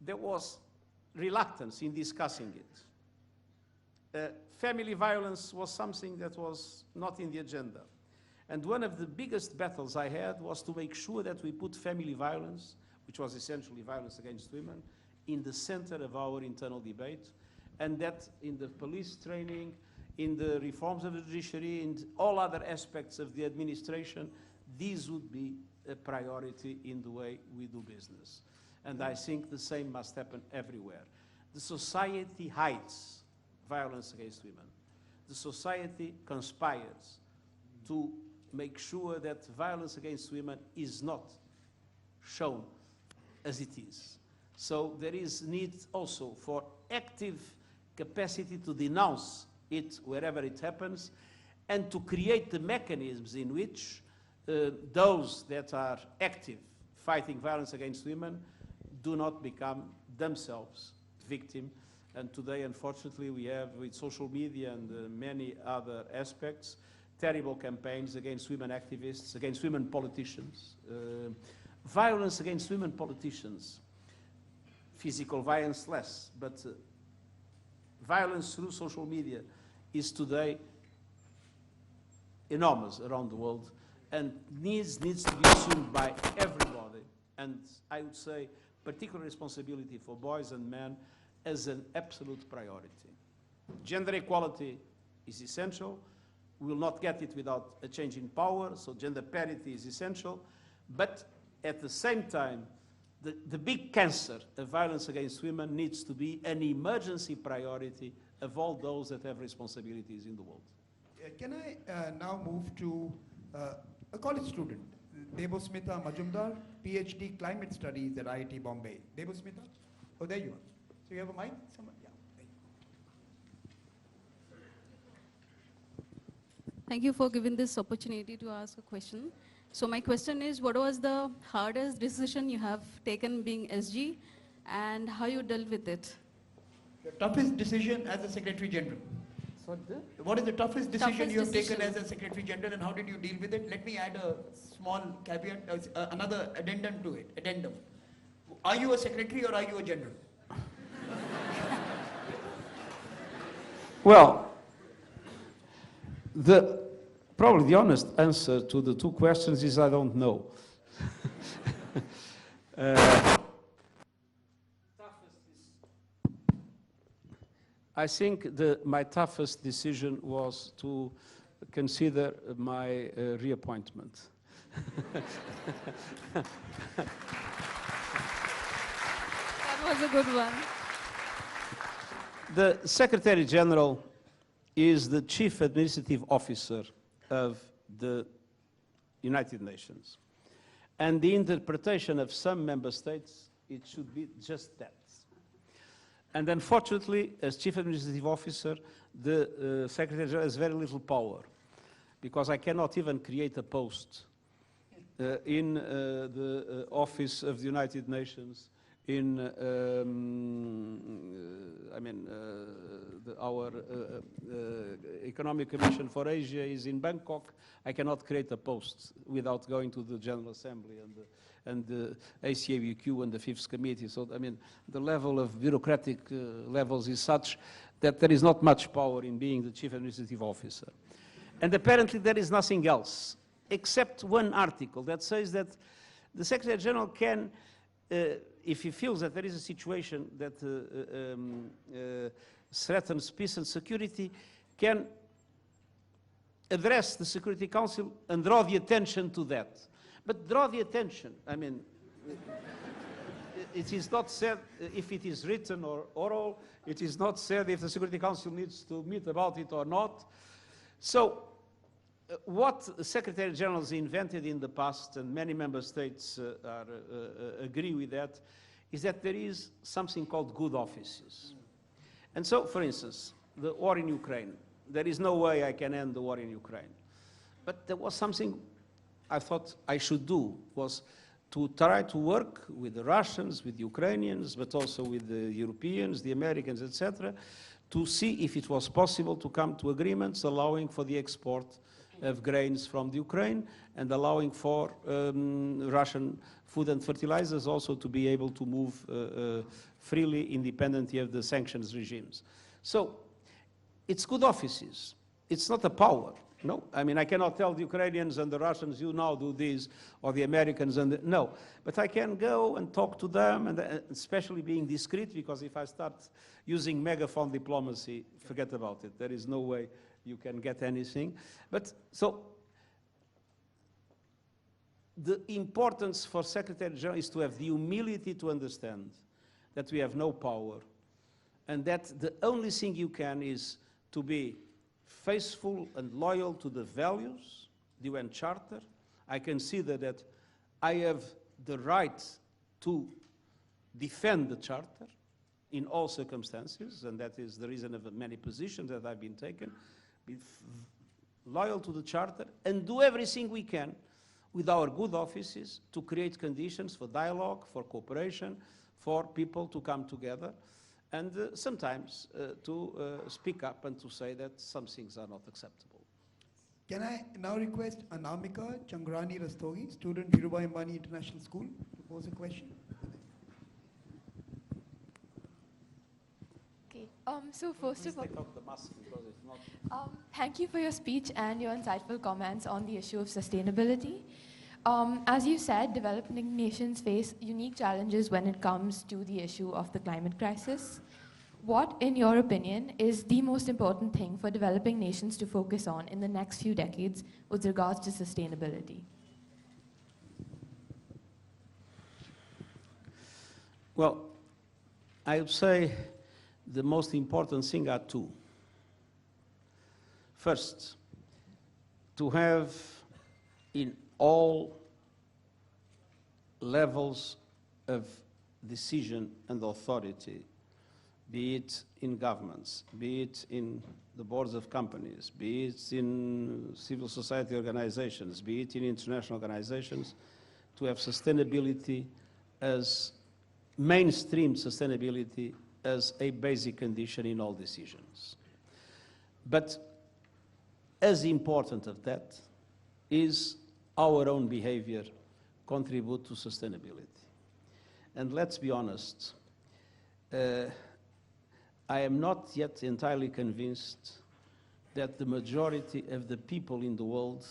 There was reluctance in discussing it. Family violence was something that was not in the agenda. And one of the biggest battles I had was to make sure that we put family violence, which was essentially violence against women, in the center of our internal debate, and that in the police training, in the reforms of the judiciary, in all other aspects of the administration, these would be a priority in the way we do business. And I think the same must happen everywhere. The society hides violence against women. The society conspires to make sure that violence against women is not shown as it is. So there is need also for active capacity to denounce it wherever it happens, and to create the mechanisms in which those that are active fighting violence against women do not become themselves victims. And today, unfortunately, we have, with social media and many other aspects, terrible campaigns against women activists, against women politicians. Violence against women politicians, physical violence less, but violence through social media is today enormous around the world, and needs to be assumed by everybody, and I would say particular responsibility for boys and men as an absolute priority. Gender equality is essential. We will not get it without a change in power, so gender parity is essential. But at the same time, the big cancer of violence against women needs to be an emergency priority of all those that have responsibilities in the world. Can I now move to a college student, Debosmita Majumdar, PhD Climate Studies at IIT Bombay. Debosmita? Oh, there you are. So you have a mic? Someone? Yeah. There you go. Thank you for giving this opportunity to ask a question. So my question is, what was the hardest decision you have taken being SG, and how you dealt with it? The toughest decision as a Secretary General. What is the toughest decision you have taken as a Secretary General, and how did you deal with it? Let me add a small caveat, another addendum to it. Addendum. Are you a Secretary or are you a General? Well, probably the honest answer to the two questions is I don't know. I think my toughest decision was to consider my reappointment. That was a good one. The Secretary General is the Chief Administrative Officer of the United Nations. And the interpretation of some member states, it should be just that. And unfortunately, as Chief Administrative Officer, the Secretary General has very little power, because I cannot even create a post in the Office of the United Nations, in, our Economic Commission for Asia is in Bangkok. I cannot create a post without going to the General Assembly and the ACABQ and the Fifth Committee. So, I mean, the level of bureaucratic levels is such that there is not much power in being the Chief Administrative Officer. And apparently there is nothing else, except one article that says that the Secretary General can, if he feels that there is a situation that threatens peace and security, can address the Security Council and draw the attention to that. But draw the attention, I mean, it is not said if it is written or oral, it is not said if the Security Council needs to meet about it or not. So, what the Secretary Generals invented in the past, and many member states agree with that, is that there is something called good offices. And so, for instance, the war in Ukraine, there is no way I can end the war in Ukraine. But there was something I thought I should do, was to try to work with the Russians, with the Ukrainians, but also with the Europeans, the Americans, etc., to see if it was possible to come to agreements allowing for the export of grains from the Ukraine and allowing for Russian food and fertilizers also to be able to move freely independently of the sanctions regimes. So it's good offices. It's not a power. No, I mean, I cannot tell the Ukrainians and the Russians, you now do this, or the Americans, and no. But I can go and talk to them, and especially being discreet, because if I start using megaphone diplomacy, forget about it. There is no way you can get anything. But so the importance for Secretary General is to have the humility to understand that we have no power, and that the only thing you can is to be faithful and loyal to the values, the UN Charter. I consider that I have the right to defend the Charter in all circumstances, and that is the reason of many positions that I've been taken. Be loyal to the Charter and do everything we can with our good offices to create conditions for dialogue, for cooperation, for people to come together, and sometimes to speak up and to say that some things are not acceptable. Can I now request Anamika Changrani Rastogi, student Dhirubhai Ambani International School, to pose a question? Okay. So first of all, take off the mask because it's not. Thank you for your speech and your insightful comments on the issue of sustainability. As you said, developing nations face unique challenges when it comes to the issue of the climate crisis. What, in your opinion, is the most important thing for developing nations to focus on in the next few decades with regards to sustainability? Well, I would say the most important thing are two. First, to have in all levels of decision and authority, be it in governments, be it in the boards of companies, be it in civil society organizations, be it in international organizations, to have sustainability as mainstream sustainability as a basic condition in all decisions. But as important as that is our own behavior contribute to sustainability. And let's be honest, I am not yet entirely convinced that the majority of the people in the world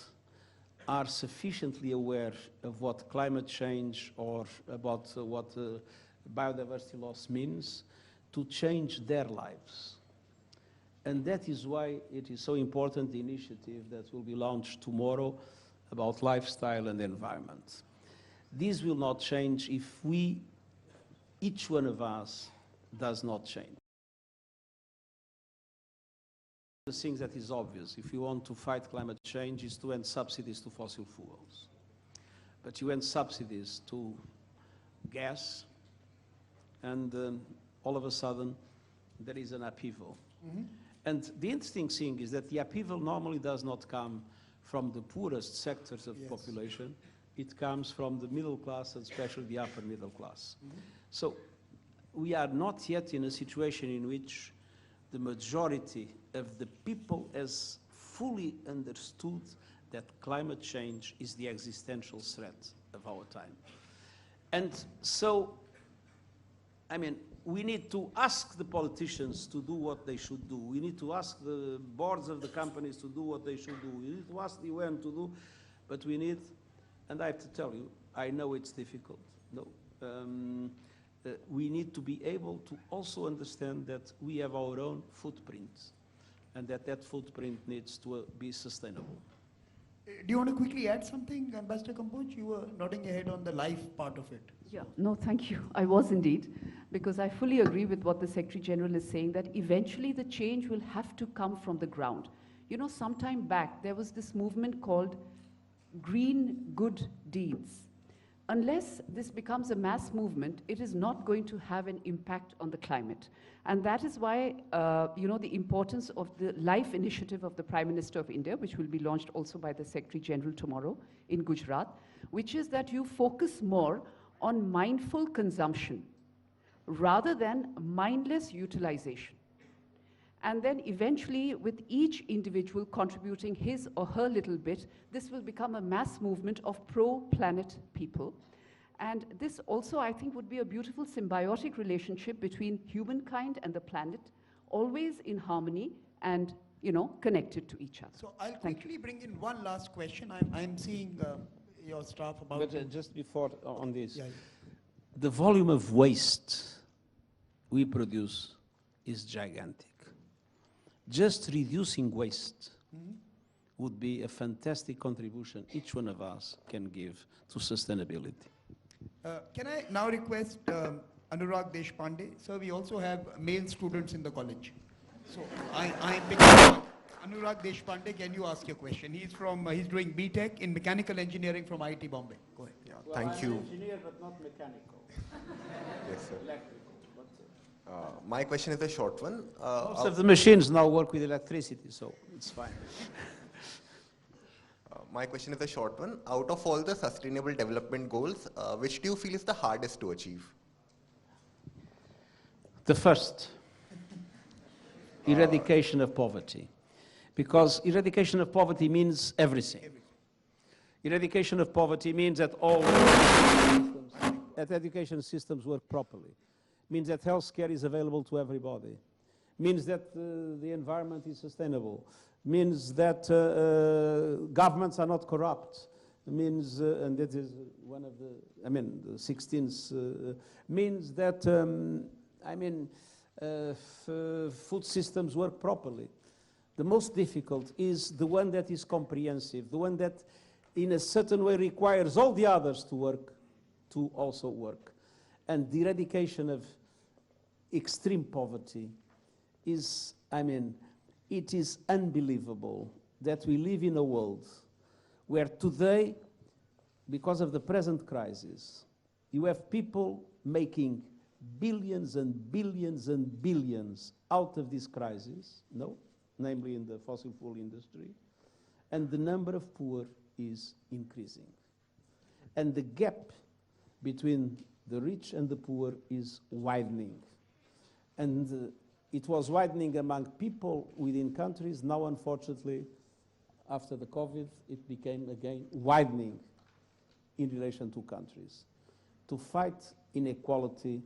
are sufficiently aware of what climate change or about what biodiversity loss means to change their lives. And that is why it is so important, the initiative that will be launched tomorrow about lifestyle and environment. This will not change if each one of us does not change. The thing that is obvious, if you want to fight climate change, is to end subsidies to fossil fuels. But you end subsidies to gas, and all of a sudden, there is an upheaval. Mm-hmm. And the interesting thing is that the upheaval normally does not come from the poorest sectors of the population. It comes from the middle class, and especially the upper middle class. Mm-hmm. So we are not yet in a situation in which the majority of the people has fully understood that climate change is the existential threat of our time. And so, I mean, we need to ask the politicians to do what they should do. We need to ask the boards of the companies to do what they should do. We need to ask the UN to do, but we need, and I have to tell you, I know it's difficult. No. We need to be able to also understand that we have our own footprint, and that footprint needs to be sustainable. Do you want to quickly add something, Ambassador Kamboj? You were nodding your head on the life part of it. Yeah, no, thank you. I was indeed, because I fully agree with what the Secretary General is saying, that eventually the change will have to come from the ground. You know, some time back, there was this movement called Green Good Deeds. Unless this becomes a mass movement, it is not going to have an impact on the climate. And that is why, you know, the importance of the LIFE initiative of the Prime Minister of India, which will be launched also by the Secretary General tomorrow in Gujarat, which is that you focus more on mindful consumption rather than mindless utilization. And then eventually, with each individual contributing his or her little bit, this will become a mass movement of pro-planet people. And this also, I think, would be a beautiful symbiotic relationship between humankind and the planet, always in harmony and, you know, connected to each other. So I'll quickly bring in one last question. I'm seeing your staff about... But just before on this, yeah. The volume of waste we produce is gigantic. Just reducing waste would be a fantastic contribution each one of us can give to sustainability. Can I now request Anurag Deshpande? Sir, we also have male students in the college. So I'm picking up Anurag Deshpande. Can you ask your question? He's doing BTech in mechanical engineering from IIT Bombay. Go ahead. Yeah, well, thank you. I'm an engineer, but not mechanical. Yes, sir. Electrical. My question is a short one. Most of the machines now work with electricity, so it's fine. My question is a short one. Out of all the sustainable development goals, which do you feel is the hardest to achieve? The first, eradication of poverty. Because eradication of poverty means everything. Eradication of poverty means that all education systems work properly. Means that healthcare is available to everybody. Means that the environment is sustainable. Means that governments are not corrupt. Means, and that is one of the 16th, means that, food systems work properly. The most difficult is the one that is comprehensive, the one that in a certain way requires all the others to work, to also work. And the eradication of extreme poverty is, I mean, it is unbelievable that we live in a world where today, because of the present crisis, you have people making billions and billions and billions out of this crisis, namely in the fossil fuel industry, and the number of poor is increasing. And the gap between the rich and the poor is widening. And it was widening among people within countries. Now, unfortunately, after the COVID, it became again widening in relation to countries. To fight inequality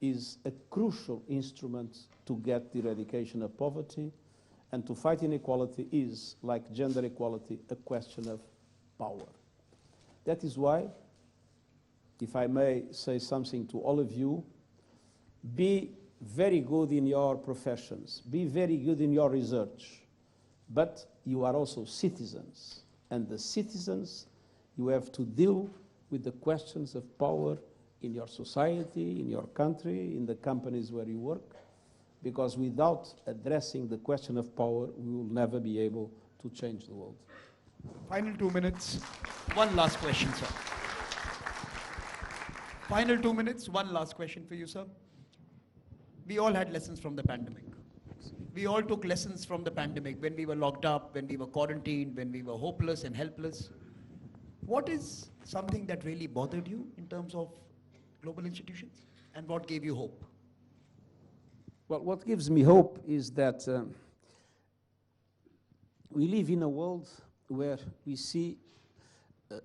is a crucial instrument to get the eradication of poverty, and to fight inequality is, like gender equality, a question of power. That is why, if I may say something to all of you, be very good in your professions, be very good in your research, but you are also citizens, and the citizens, you have to deal with the questions of power in your society, in your country, in the companies where you work, because without addressing the question of power, we will never be able to change the world. Final 2 minutes. One last question, sir. Final 2 minutes, one last question for you, sir. We all had lessons from the pandemic. We all took lessons from the pandemic when we were locked up, when we were quarantined, when we were hopeless and helpless. What is something that really bothered you in terms of global institutions, and what gave you hope? Well, what gives me hope is that we live in a world where we see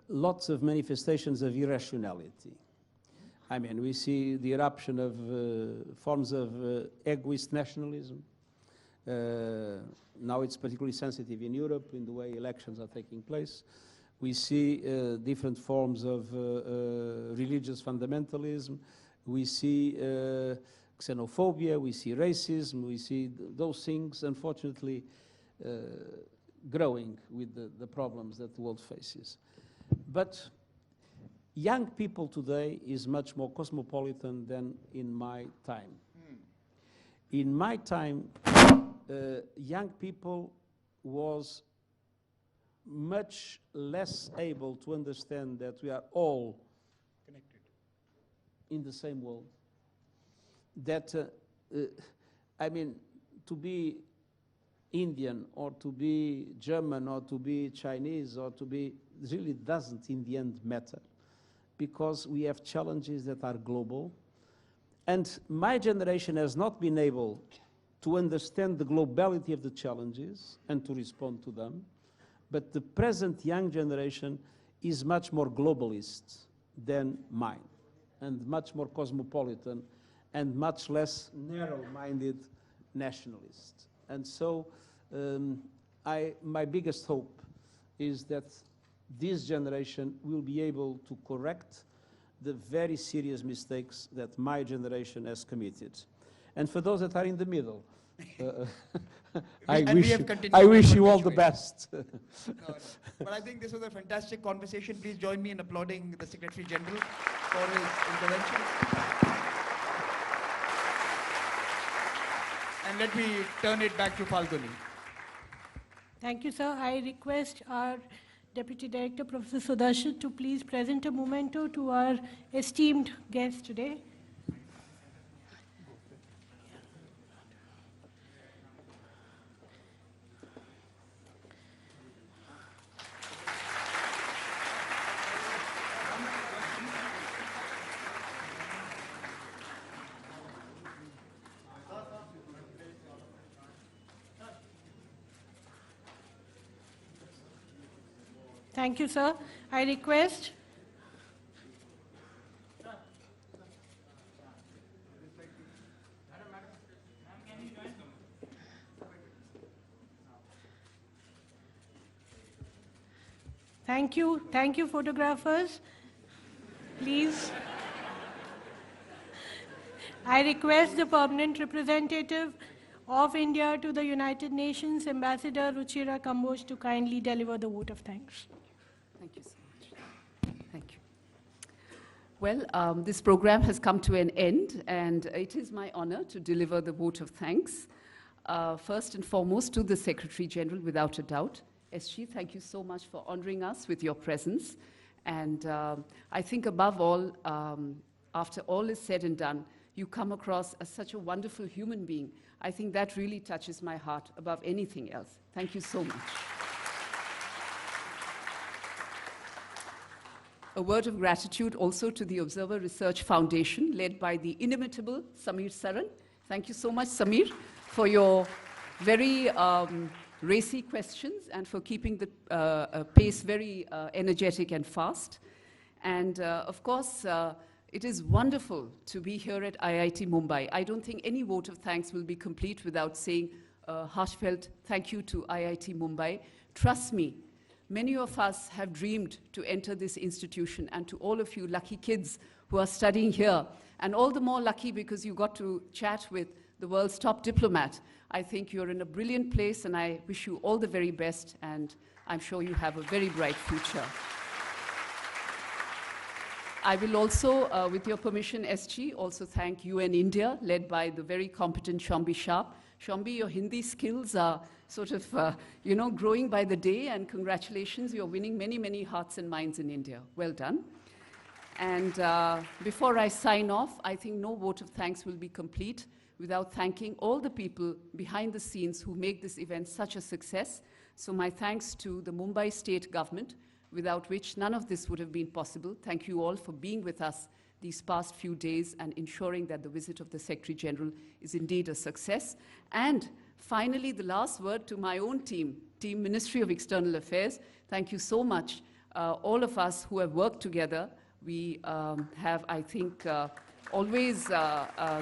lots of manifestations of irrationality. I mean, we see the eruption of forms of egoist nationalism. Now it's particularly sensitive in Europe in the way elections are taking place. We see different forms of religious fundamentalism. We see xenophobia, we see racism, we see those things, unfortunately, growing with the problems that the world faces. But young people today is much more cosmopolitan than in my time. In my time, young people was much less able to understand that we are all Connected in the same world. That, I mean, to be Indian or to be German or to be Chinese or to be, really doesn't in the end matter, because we have challenges that are global. And my generation has not been able to understand the globality of the challenges and to respond to them. But the present young generation is much more globalist than mine, and much more cosmopolitan, and much less narrow-minded nationalist. And so my biggest hope is that this generation will be able to correct the very serious mistakes that my generation has committed. And for those that are in the middle, I wish you all the best. No. But I think this was a fantastic conversation. Please join me in applauding the Secretary General for his intervention. And let me turn it back to Falguni. Thank you, sir. I request our Deputy Director, Professor Sudarshan, to please present a memento to our esteemed guest today. Thank you, sir. I request Thank you, photographers. Please. I request the permanent representative of India to the United Nations, Ambassador Ruchira Kamboj, to kindly deliver the vote of thanks. Thank you so much. Thank you. Well, this program has come to an end, and it is my honor to deliver the vote of thanks. First and foremost, to the Secretary General, without a doubt. SG, thank you so much for honoring us with your presence. And I think above all, after all is said and done, you come across as such a wonderful human being. I think that really touches my heart above anything else. Thank you so much. A word of gratitude also to the Observer Research Foundation, led by the inimitable Samir Saran. Thank you so much, Samir, for your very racy questions and for keeping the pace very energetic and fast. And of course, it is wonderful to be here at IIT Mumbai. I don't think any vote of thanks will be complete without saying a heartfelt thank you to IIT Mumbai. Trust me, many of us have dreamed to enter this institution, and to all of you lucky kids who are studying here, and all the more lucky because you got to chat with the world's top diplomat. I think you're in a brilliant place, and I wish you all the very best, and I'm sure you have a very bright future. I will also, with your permission, SG, also thank UN India, led by the very competent Shombi Sharp. Shombi, your Hindi skills are sort of, growing by the day, and congratulations, you're winning many, many hearts and minds in India. Well done. And before I sign off, I think no vote of thanks will be complete without thanking all the people behind the scenes who make this event such a success. So my thanks to the Mumbai State Government, without which none of this would have been possible. Thank you all for being with us these past few days and ensuring that the visit of the Secretary General is indeed a success. And finally, the last word to my own team, Team Ministry of External Affairs. Thank you so much. All of us who have worked together, we have, I think, always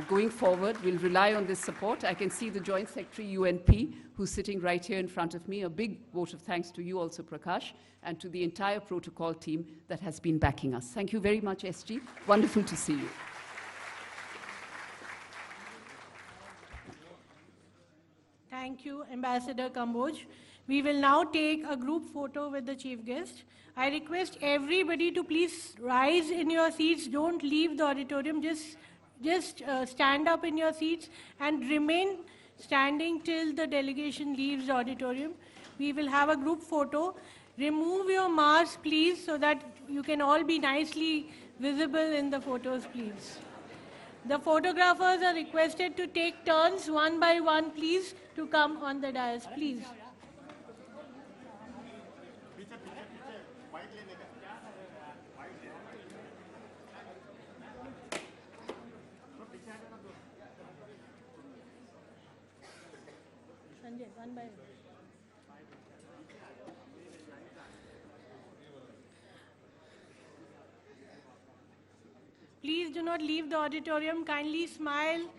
going forward, we'll rely on this support. I can see the Joint Secretary UNP, who's sitting right here in front of me. A big vote of thanks to you also, Prakash, and to the entire protocol team that has been backing us. Thank you very much, SG. Wonderful to see you. Thank you, Ambassador Kamboj. We will now take a group photo with the chief guest. I request everybody to please rise in your seats. Don't leave the auditorium. Just stand up in your seats and remain standing till the delegation leaves the auditorium. We will have a group photo. Remove your mask, please, so that you can all be nicely visible in the photos, please. The photographers are requested to take turns one by one, please, to come on the dais, please. Sanjay, one by one. Please do not leave the auditorium. Kindly smile.